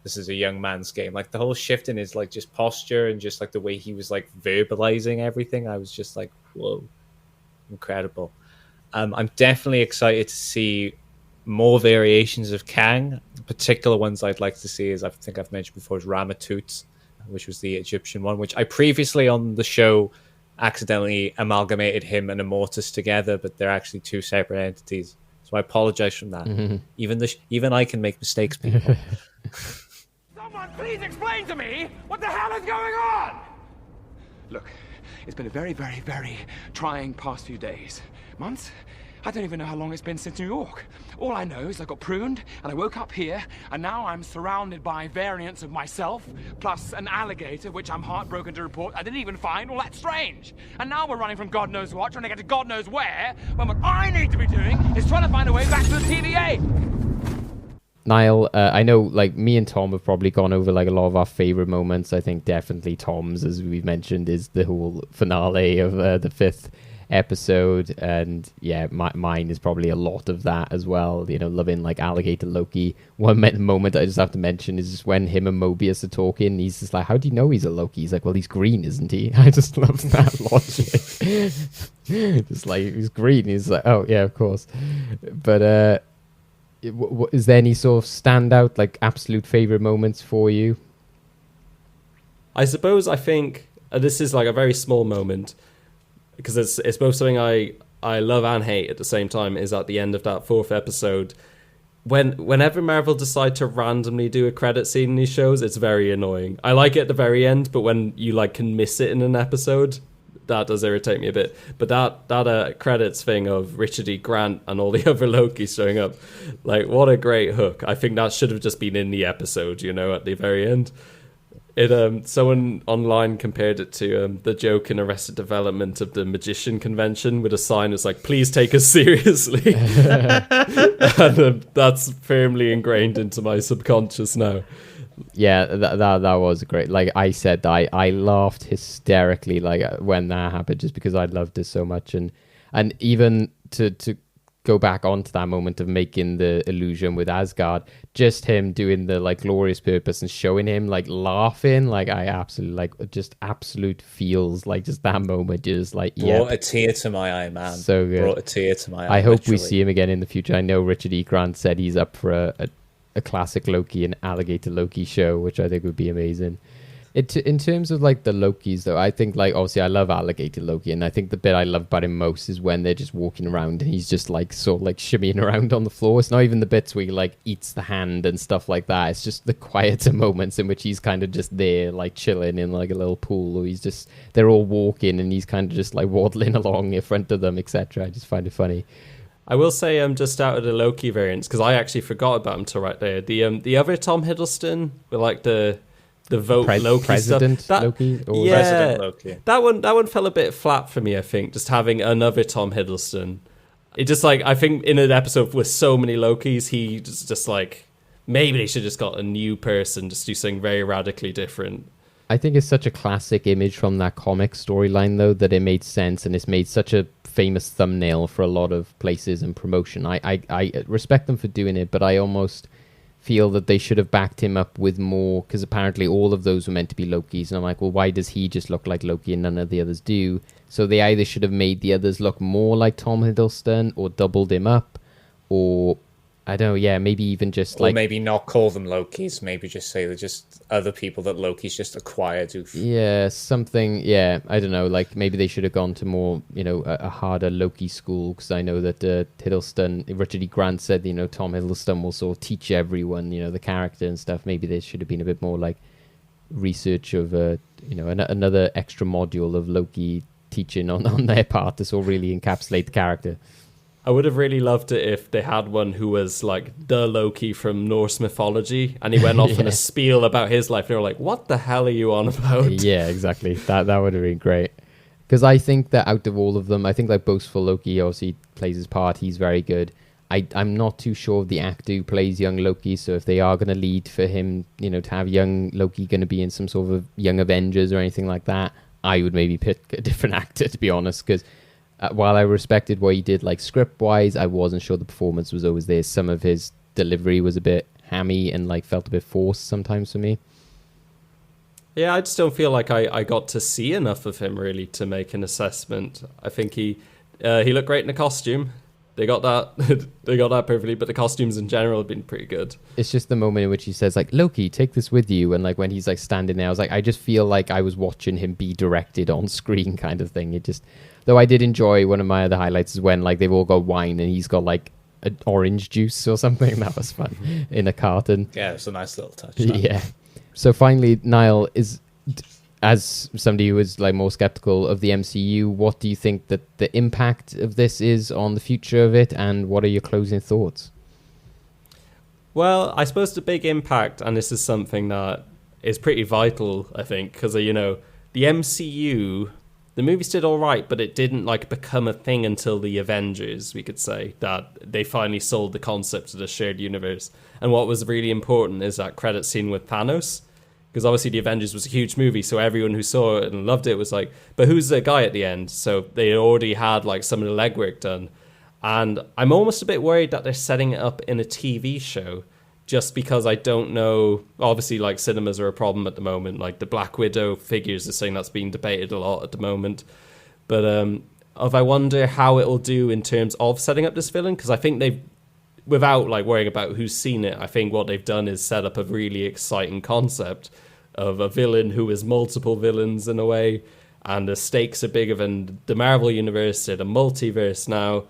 This is a young man's game. Like the whole shift in his like just posture and just like the way he was like verbalizing everything, I was just like, whoa. Incredible. I'm definitely excited to see more variations of Kang. Particular ones I'd like to see is, I think I've mentioned before, is Ramatut, which was the Egyptian one, which I previously on the show accidentally amalgamated him and Immortus together, but they're actually two separate entities. So I apologize from that. Mm-hmm. Even I can make mistakes, people. Someone please explain to me what the hell is going on! Look, it's been a very, very, very trying past few days. Months? I don't even know how long it's been since New York. All I know is I got pruned, and I woke up here, and now I'm surrounded by variants of myself, plus an alligator, which I'm heartbroken to report I didn't even find all that strange. And now we're running from God knows what, trying to get to God knows where, when what I need to be doing is trying to find a way back to the TVA. Niall, I know like me and Tom have probably gone over like a lot of our favorite moments. I think definitely Tom's, as we've mentioned, is the whole finale of the fifth episode, and yeah, mine is probably a lot of that as well. You know, loving like alligator Loki. One moment I just have to mention is just when him and Mobius are talking. He's just like, "How do you know he's a Loki?" He's like, "Well, he's green, isn't he?" I just love that logic. Just like, he's green. He's like, "Oh yeah, of course." But is there any sort of standout, like absolute favorite moments for you? I suppose I think this is like a very small moment, because it's both something I love and hate at the same time, is at the end of that 4th episode. Whenever Marvel decide to randomly do a credit scene in these shows, it's very annoying. I like it at the very end, but when you like can miss it in an episode, that does irritate me a bit. But that credits thing of Richard E. Grant and all the other Lokis showing up, like, what a great hook. I think that should have just been in the episode, you know, at the very end. Someone online compared it to the joke in Arrested Development of the magician convention with a sign that's like, "Please take us seriously." And that's firmly ingrained into my subconscious now. Yeah, that was great. Like I said, I laughed hysterically like when that happened, just because I loved it so much, and even to go back onto that moment of making the illusion with Asgard, just him doing the like glorious purpose and showing him like laughing, like I absolutely like just absolute feels like just that moment just like brought a tear to my eye, man. So good. Brought a tear to my eye. I hope literally. we see him again in the future. I know Richard E. Grant said he's up for a classic Loki and alligator Loki show, which I think would be amazing. In terms of like the Lokis though, I think like obviously I love alligator Loki, and I think the bit I love about him most is when they're just walking around and he's just like sort of like shimmying around on the floor. It's not even the bits where he like eats the hand and stuff like that. It's just the quieter moments in which he's kind of just there like chilling in like a little pool, or they're all walking and he's kind of just like waddling along in front of them, etc. I just find it funny. I will say just out of the Loki variants, because I actually forgot about him till right there, the other Tom Hiddleston with like the vote Loki President stuff. Loki? Or Yeah, President Loki. That one fell a bit flat for me, I think, just having another Tom Hiddleston. It just like, I think in an episode with so many Lokis, he just like, maybe they should just got a new person, just do something very radically different. I think it's such a classic image from that comic storyline though, that it made sense, and it's made such a famous thumbnail for a lot of places and promotion. I respect them for doing it, but I almost feel that they should have backed him up with more, because apparently all of those were meant to be Lokis, and I'm like, well, why does he just look like Loki and none of the others do? So they either should have made the others look more like Tom Hiddleston, or doubled him up, or I don't know, yeah, maybe even just or like... maybe not call them Lokis, maybe just say they're just other people that Loki's just acquired. Yeah, something, yeah, I don't know, like maybe they should have gone to more, you know, a harder Loki school, because I know that Hiddleston, Richard E. Grant said, you know, Tom Hiddleston will sort of teach everyone, you know, the character and stuff. Maybe there should have been a bit more like research of, you know, another extra module of Loki teaching on their part to sort of really encapsulate the character. I would have really loved it if they had one who was like the Loki from Norse mythology, and he went off in a spiel about his life. They were like, "What the hell are you on about?" Yeah, exactly. That would have been great. Because I think that out of all of them, I think like boastful Loki obviously plays his part. He's very good. I'm not too sure of the actor who plays young Loki. So if they are going to lead for him, you know, to have young Loki going to be in some sort of young Avengers or anything like that, I would maybe pick a different actor, to be honest, because while I respected what he did, like script-wise, I wasn't sure the performance was always there. Some of his delivery was a bit hammy and like felt a bit forced sometimes for me. Yeah, I just don't feel like I got to see enough of him really to make an assessment. I think he looked great in the costume. They got that they got that perfectly, but the costumes in general have been pretty good. It's just the moment in which he says like, "Loki, take this with you," and like when he's like standing there, I was like, I just feel like I was watching him be directed on screen kind of thing. It just... Though I did enjoy, one of my other highlights is when like they've all got wine and he's got like an orange juice or something. That was fun in a carton. Yeah, it's a nice little touch. Yeah. So finally, Niall, as somebody who is like more skeptical of the MCU, what do you think that the impact of this is on the future of it, and what are your closing thoughts? Well, I suppose the big impact, and this is something that is pretty vital, I think, because you know the MCU. The movies did all right, but it didn't like become a thing until the Avengers, we could say, that they finally sold the concept of the shared universe. And what was really important is that credit scene with Thanos, Because obviously the Avengers was a huge movie, so everyone who saw it and loved it was like, but who's the guy at the end? So they already had like some of the legwork done. And I'm almost a bit worried that they're setting it up in a TV show, just because I don't know. Obviously, like, cinemas are a problem at the moment. Like, the Black Widow figures are something that's being debated a lot at the moment. But I wonder how it'll do in terms of setting up this villain, because I think they've, without like worrying about who's seen it, I think what they've done is set up a really exciting concept of a villain who is multiple villains in a way, and the stakes are bigger than the Marvel universe. They're the multiverse now,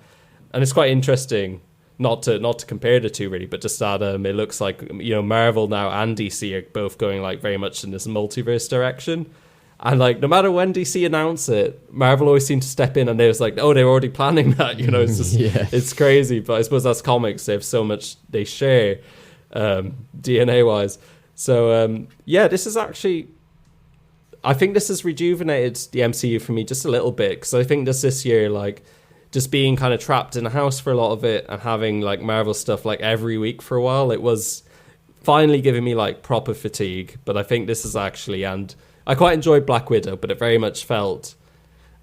and it's quite interesting. Not to compare the two really, but just that it looks like, you know, Marvel now and DC are both going like very much in this multiverse direction. And like, no matter when DC announce it, Marvel always seem to step in, and they was like, oh, they're already planning that. You know, it's just It's crazy. But I suppose that's comics. They have so much they share, DNA wise. So this is actually, I think this has rejuvenated the MCU for me just a little bit, because I think this year, like, just being kind of trapped in a house for a lot of it and having like Marvel stuff like every week for a while, it was finally giving me like proper fatigue. But I think this is actually, and I quite enjoyed Black Widow, but it very much felt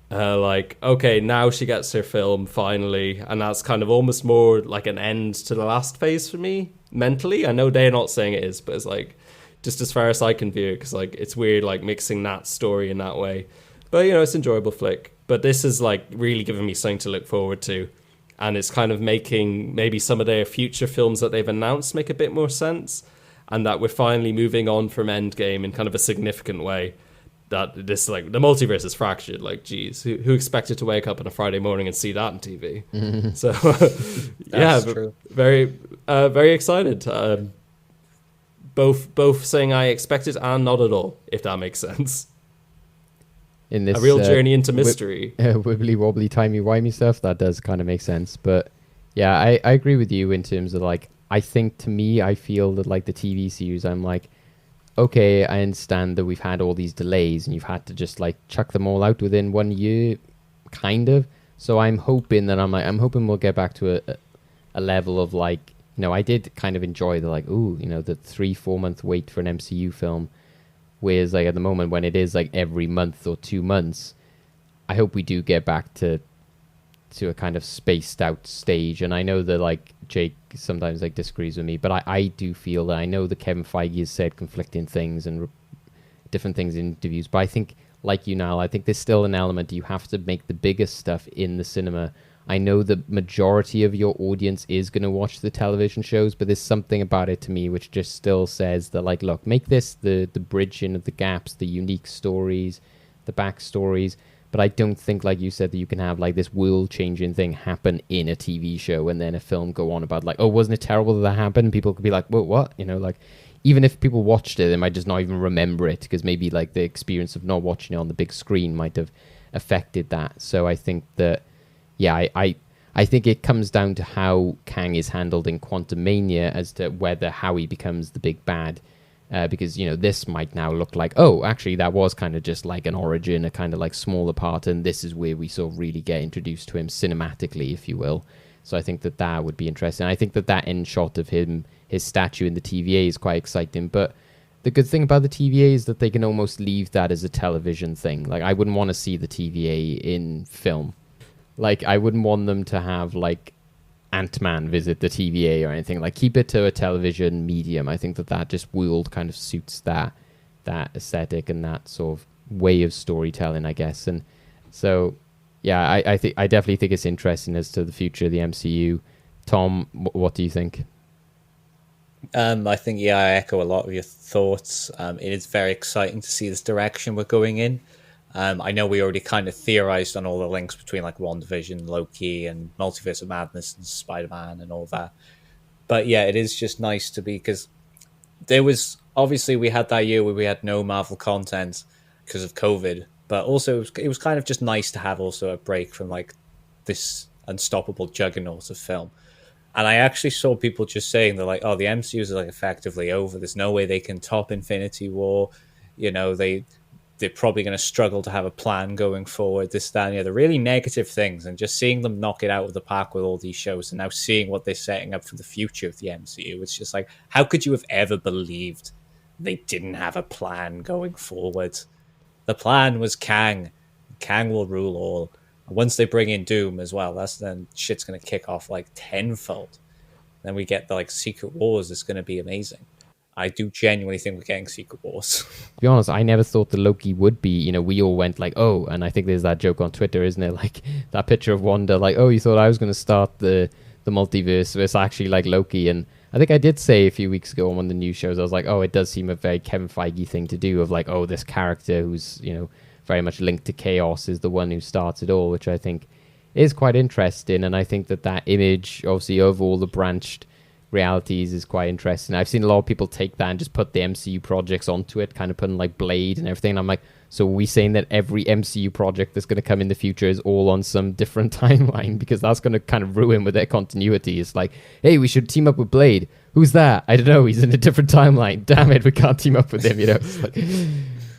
like, okay, now she gets her film finally, and that's kind of almost more like an end to the last phase for me mentally. I know they're not saying it is, but it's like, just as far as I can view it, because like it's weird like mixing that story in that way. But you know, it's an enjoyable flick. But this is like really giving me something to look forward to, and it's kind of making maybe some of their future films that they've announced make a bit more sense, and that we're finally moving on from Endgame in kind of a significant way. That this, like, the multiverse is fractured. Like, geez, who expected to wake up on a Friday morning and see that on TV? Mm-hmm. So, yeah, true. Very excited. Both saying I expected and not at all, if that makes sense. In this, a real journey into mystery. Wibbly wobbly timey-wimey stuff, that does kind of make sense. But yeah, I agree with you in terms of like, I think to me, I feel that like the TV series, I'm like, okay, I understand that we've had all these delays and you've had to just like chuck them all out within 1 year, kind of. So I'm hoping we'll get back to a level of like, you know, I did kind of enjoy the like, ooh, you know, the 3-4 month wait for an MCU film. Whereas like at the moment when it is like every month or 2 months, I hope we do get back to a kind of spaced out stage. And I know that like Jake sometimes like disagrees with me, but I do feel that I know that Kevin Feige has said conflicting things and different things in interviews, but I think like you now, I think there's still an element you have to make the biggest stuff in the cinema. I know the majority of your audience is going to watch the television shows, but there's something about it to me which just still says that like, look, make this the bridging of the gaps, the unique stories, the backstories. But I don't think, like you said, that you can have like this world-changing thing happen in a TV show and then a film go on about like, oh, wasn't it terrible that happened? People could be like, whoa, what? You know, like, even if people watched it, they might just not even remember it because maybe like the experience of not watching it on the big screen might have affected that. So I think that, yeah, I think it comes down to how Kang is handled in Quantumania as to how he becomes the big bad. Because, you know, this might now look like, oh, actually, that was kind of just like an origin, a kind of like smaller part, and this is where we sort of really get introduced to him cinematically, if you will. So I think that would be interesting. I think that end shot of him, his statue in the TVA is quite exciting, but the good thing about the TVA is that they can almost leave that as a television thing. Like, I wouldn't want to see the TVA in film. Like, I wouldn't want them to have, like, Ant-Man visit the TVA or anything. Like, keep it to a television medium. I think that just world kind of suits that aesthetic and that sort of way of storytelling, I guess. And so, yeah, I definitely think it's interesting as to the future of the MCU. Tom, what do you think? I think, yeah, I echo a lot of your thoughts. It is very exciting to see this direction we're going in. I know we already kind of theorized on all the links between like WandaVision, Loki, and Multiverse of Madness and Spider-Man and all that. But yeah, it is just nice to be, because there was, obviously we had that year where we had no Marvel content because of COVID, but also it was kind of just nice to have also a break from like this unstoppable juggernaut of film. And I actually saw people just saying they're like, oh, the MCU is like effectively over. There's no way they can top Infinity War. You know, they're probably going to struggle to have a plan going forward, this, that, and the other. Really negative things, and just seeing them knock it out of the park with all these shows, and now seeing what they're setting up for the future of the MCU, it's just like, how could you have ever believed they didn't have a plan going forward. The plan was Kang. Kang will rule all. And once they bring in Doom as well, that's then shit's going to kick off like tenfold. Then we get the like Secret Wars. It's going to be amazing. I do genuinely think we're getting Secret Wars. To be honest, I never thought the Loki would be, you know, we all went like, oh, and I think there's that joke on Twitter, isn't it? Like that picture of Wanda, like, oh, you thought I was going to start the multiverse. It's actually like Loki. And I think I did say a few weeks ago on one of the news shows, I was like, oh, it does seem a very Kevin Feige thing to do of like, oh, this character who's, you know, very much linked to chaos is the one who starts it all, which I think is quite interesting. And I think that image, obviously, of all the branched realities is quite interesting. I've seen a lot of people take that and just put the MCU projects onto it, kind of putting like Blade and everything. And I'm like, so are we saying that every MCU project that's going to come in the future is all on some different timeline? Because that's going to kind of ruin with their continuity. It's like, hey, we should team up with Blade. Who's that? I don't know. He's in a different timeline. Damn it, we can't team up with him, you know? It's like...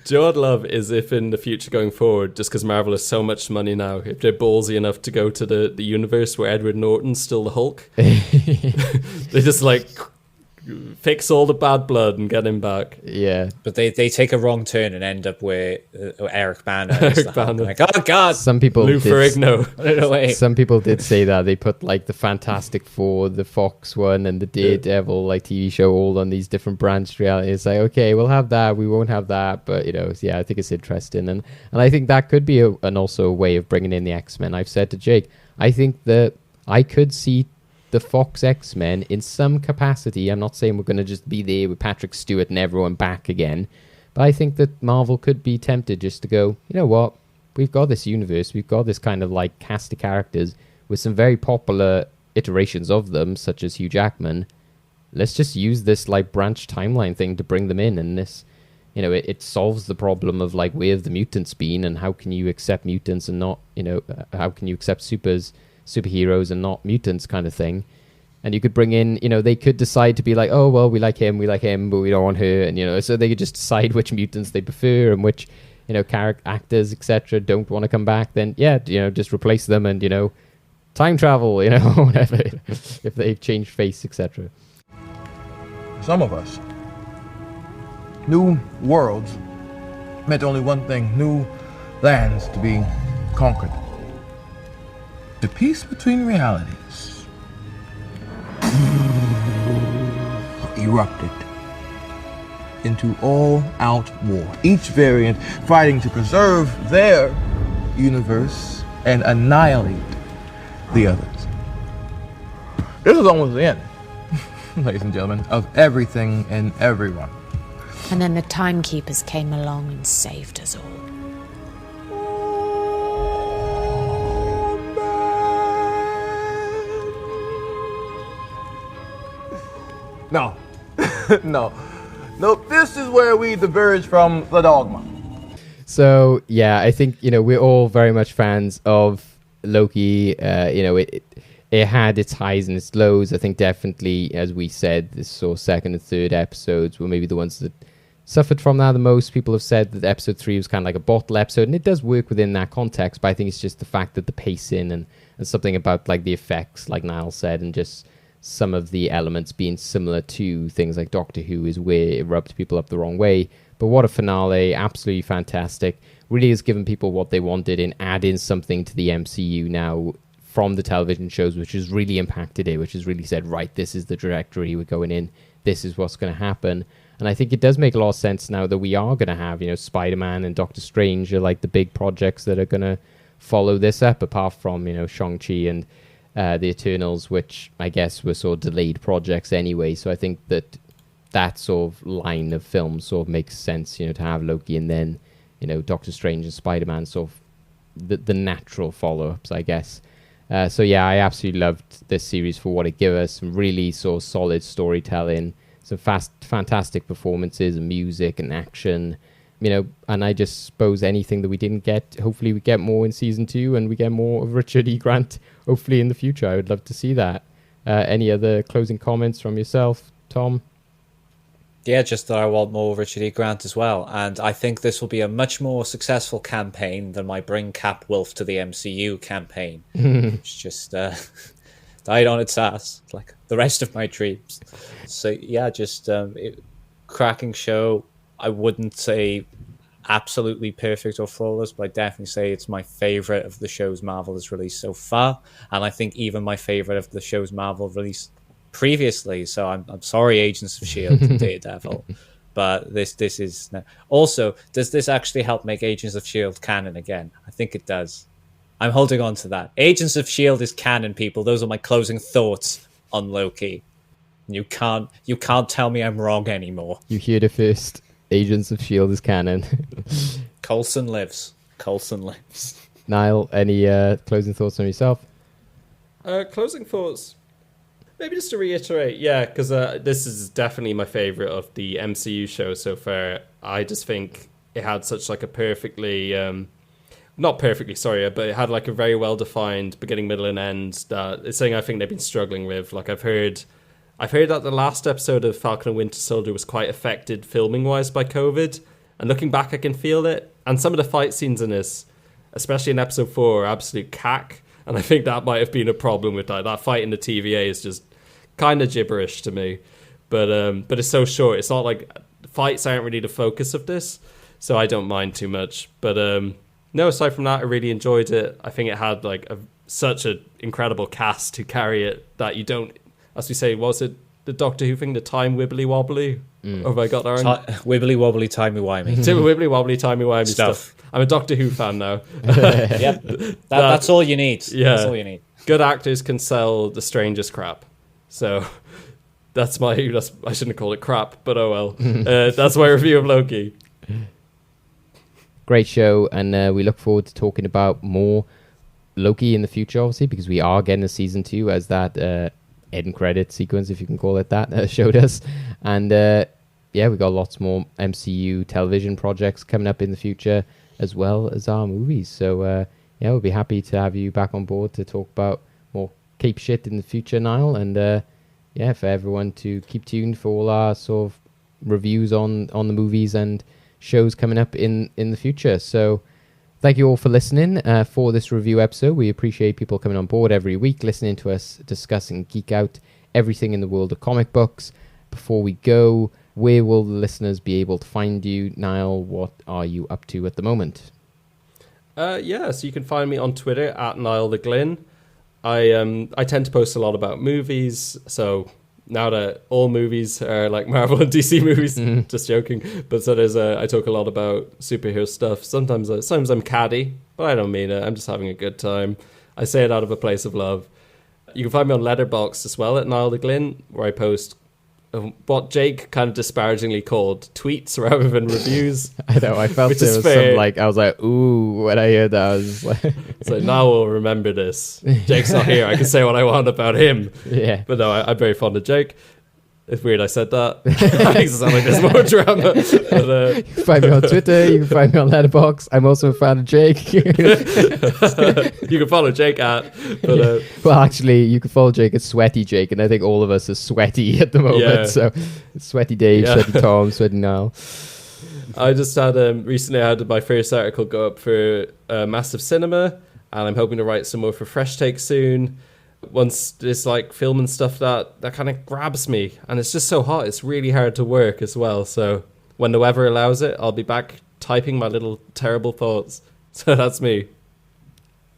Do you know what I'd love is if in the future going forward, just because Marvel has so much money now, if they're ballsy enough to go to the universe where Edward Norton's still the Hulk, they just like fix all the bad blood and get him back. Yeah. But they take a wrong turn and end up where Eric Bana is the Hulk. Like, oh God! Some people Lou Ferrigno. Some people did say that. They put like the Fantastic Four, the Fox one, and the Daredevil like TV show all on these different branched realities. It's like, okay, we'll have that, we won't have that. But, you know, yeah, I think it's interesting. And I think that could be also a way of bringing in the X-Men. I've said to Jake, I think that I could see the Fox X-Men in some capacity. I'm not saying we're going to just be there with Patrick Stewart and everyone back again, but I think that Marvel could be tempted just to go, you know what, we've got this universe, we've got this kind of like cast of characters with some very popular iterations of them, such as Hugh Jackman. Let's just use this like branch timeline thing to bring them in, and this, you know, it solves the problem of like where have the mutants been, and how can you accept mutants and not, you know, how can you accept superheroes and not mutants kind of thing. And you could bring in, you know, they could decide to be like, oh, well, we like him, but we don't want her. And, you know, so they could just decide which mutants they prefer and which, you know, actors, etc. don't want to come back. Then, yeah, you know, just replace them and, you know, time travel, you know, whatever, if they've changed face, etc. Some of us, new worlds meant only one thing, new lands to be conquered. The peace between realities erupted into all-out war, each variant fighting to preserve their universe and annihilate the others. This is almost the end, ladies and gentlemen, of everything and everyone. And then the Timekeepers came along and saved us all. No, no, this is where we diverge from the dogma. So, yeah, I think, you know, we're all very much fans of Loki. You know, it had its highs and its lows. I think definitely, as we said, this sort of second and third episodes were maybe the ones that suffered from that the most. People have said that episode 3 was kind of like a bottle episode, and it does work within that context, but I think it's just the fact that the pacing and something about like the effects, like Niall said, and just some of the elements being similar to things like Doctor Who is where it rubbed people up the wrong way. But what a finale, absolutely fantastic. Really has given people what they wanted and adding something to the MCU now from the television shows, which has really impacted it, which has really said, right, this is the trajectory we're going in, this is what's going to happen. And I think it does make a lot of sense now that we are going to have, you know, Spider-Man and Doctor Strange are like the big projects that are going to follow this up, apart from, you know, Shang-Chi and the Eternals, which I guess were sort of delayed projects anyway. So I think that sort of line of films sort of makes sense, you know, to have Loki and then, you know, Doctor Strange and Spider-Man sort of the natural follow-ups, I guess. So yeah, I absolutely loved this series for what it gave us. Some really sort of solid storytelling, some fantastic performances and music and action, you know, and I just suppose anything that we didn't get, hopefully we get more in season 2 and we get more of Richard E. Grant, hopefully in the future. I would love to see that. Any other closing comments from yourself, Tom? Yeah, just that I want more Richard E. Grant as well. And I think this will be a much more successful campaign than my Bring Cap Wolf to the MCU campaign. Which just died on its ass, like the rest of my dreams. So yeah, just cracking show. I wouldn't say absolutely perfect or flawless, but I definitely say it's my favorite of the shows Marvel has released so far, and I think even my favorite of the shows Marvel released previously. So I'm sorry, Agents of Shield and Daredevil, but this is also, does this actually help make Agents of Shield canon again? I think it does. I'm holding on to that. Agents of Shield is canon, people. Those are my closing thoughts on Loki. You can't tell me I'm wrong anymore. You heard it first. Agents of S.H.I.E.L.D. is canon. Coulson lives. Niall, any closing thoughts on yourself? Closing thoughts. Maybe just to reiterate, yeah, because this is definitely my favorite of the MCU show so far. I just think it had such like a perfectly, not perfectly, sorry, but it had like a very well-defined beginning, middle, and end that it's something I think they've been struggling with. Like I've heard that the last episode of Falcon and Winter Soldier was quite affected filming-wise by COVID. And looking back, I can feel it. And some of the fight scenes in this, especially in episode 4, are absolute cack. And I think that might have been a problem with that. That fight in the TVA is just kind of gibberish to me. But it's so short. It's not like fights aren't really the focus of this, so I don't mind too much. But no, aside from that, I really enjoyed it. I think it had like such an incredible cast to carry it that you don't, as we say, was it the Doctor Who thing, the time wibbly wobbly? Or have I got that wrong? Wibbly wobbly, timey-wimey. Wibbly wobbly, timey-wimey stuff. I'm a Doctor Who fan now. Yep. That's all you need. Yeah. That's all you need. Good actors can sell the strangest crap. So I shouldn't have called it crap, but oh well. That's my review of Loki. Great show, and we look forward to talking about more Loki in the future, obviously, because we are getting a season 2, as that end credit sequence, if you can call it that, showed us. And yeah, we got lots more MCU television projects coming up in the future, as well as our movies. So yeah, we'll be happy to have you back on board to talk about more Cape shit in the future, Niall. And yeah, for everyone to keep tuned for all our sort of reviews on the movies and shows coming up in the future. So thank you all for listening for this review episode. We appreciate people coming on board every week, listening to us discuss and geek out everything in the world of comic books. Before we go, where will the listeners be able to find you? Niall, what are you up to at the moment? Yeah, so you can find me on Twitter at Niall Glynn. I tend to post a lot about movies, so now that all movies are like Marvel and DC movies, just joking. But so I talk a lot about superhero stuff. Sometimes I'm catty, but I don't mean it. I'm just having a good time. I say it out of a place of love. You can find me on Letterboxd as well at Niall Glynn, where I post what Jake kind of disparagingly called tweets rather than reviews. I know, I felt there was some, like, I was like, ooh, when I heard that, I was like... So now we'll remember this. Jake's not here, I can say what I want about him. Yeah. But no, I'm very fond of Jake. It's weird I said that. It makes it sound like there's more drama. But, you can find me on Twitter, you can find me on Letterboxd. I'm also a fan of Jake. You can follow Jake at... But, well, actually, you can follow Jake at Sweaty Jake, and I think all of us are sweaty at the moment. Yeah. So, Sweaty Dave, Sweaty Tom, Sweaty Niall. I just had... recently, I had my first article go up for Massive Cinema, and I'm hoping to write some more for Fresh Take soon. Once there's like film and stuff that kind of grabs me, and it's just so hot, it's really hard to work as well. So when the weather allows it, I'll be back typing my little terrible thoughts. So that's me.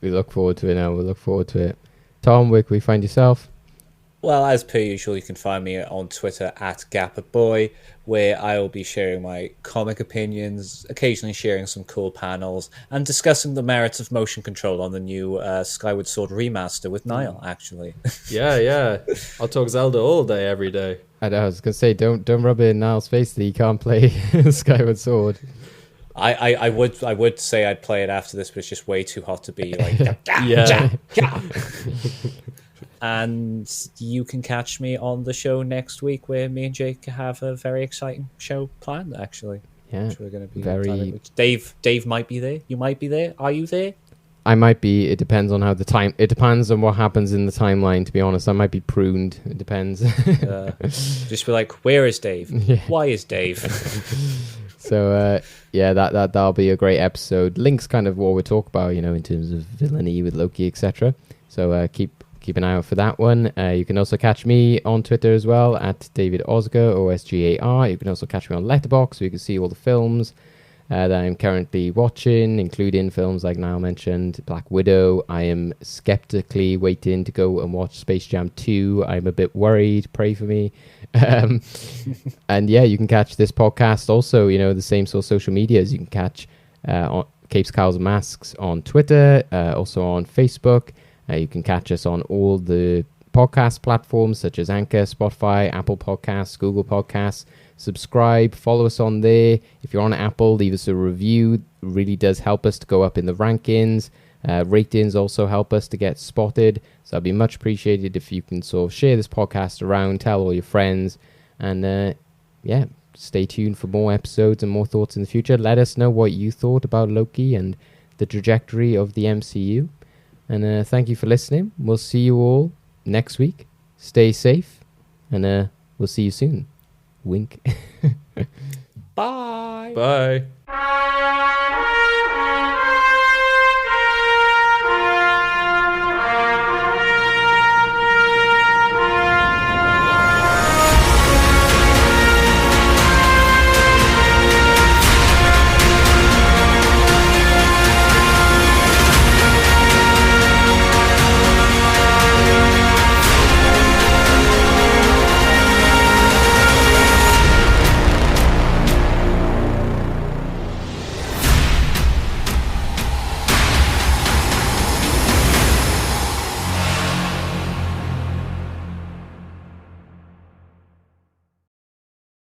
We look forward to it now. We look forward to it. Tom, where can we find yourself? Well, as per usual, you can find me on Twitter at GapperBoy, where I will be sharing my comic opinions, occasionally sharing some cool panels, and discussing the merits of motion control on the new Skyward Sword remaster with Niall, actually. Yeah. I'll talk Zelda all day, every day. I was going to say, don't rub it in Niall's face that he can't play Skyward Sword. I would say I'd play it after this, but it's just way too hot to be like... Yeah. And you can catch me on the show next week, where me and Jake have a very exciting show planned, actually. Yeah, which we're going to be very... Dave might be there. You might be there. Are you there? I might be. It depends on how it depends on what happens in the timeline, to be honest. I might be pruned. It depends. Just be like, where is Dave? Yeah. Why is Dave? So yeah, that'll be a great episode. Links kind of what we talk about, in terms of villainy with Loki, etc. So keep keep an eye out for that one. You can also catch me on Twitter as well at David Osgar, Osgar. You can also catch me on Letterboxd, so you can see all the films that I'm currently watching, including films like Niall mentioned, Black Widow. I am skeptically waiting to go and watch Space Jam 2. I'm a bit worried. Pray for me. And yeah, you can catch this podcast also, the same sort of social medias. You can catch on Cowls Masks on Twitter, also on Facebook. You can catch us on all the podcast platforms such as Anchor, Spotify, Apple Podcasts, Google Podcasts. Subscribe, follow us on there. If you're on Apple, leave us a review. It really does help us to go up in the rankings. Ratings also help us to get spotted. So it'd be much appreciated if you can sort of share this podcast around, tell all your friends, and stay tuned for more episodes and more thoughts in the future. Let us know what you thought about Loki and the trajectory of the MCU. And thank you for listening. We'll see you all next week. Stay safe, and we'll see you soon. Wink. Bye. Bye.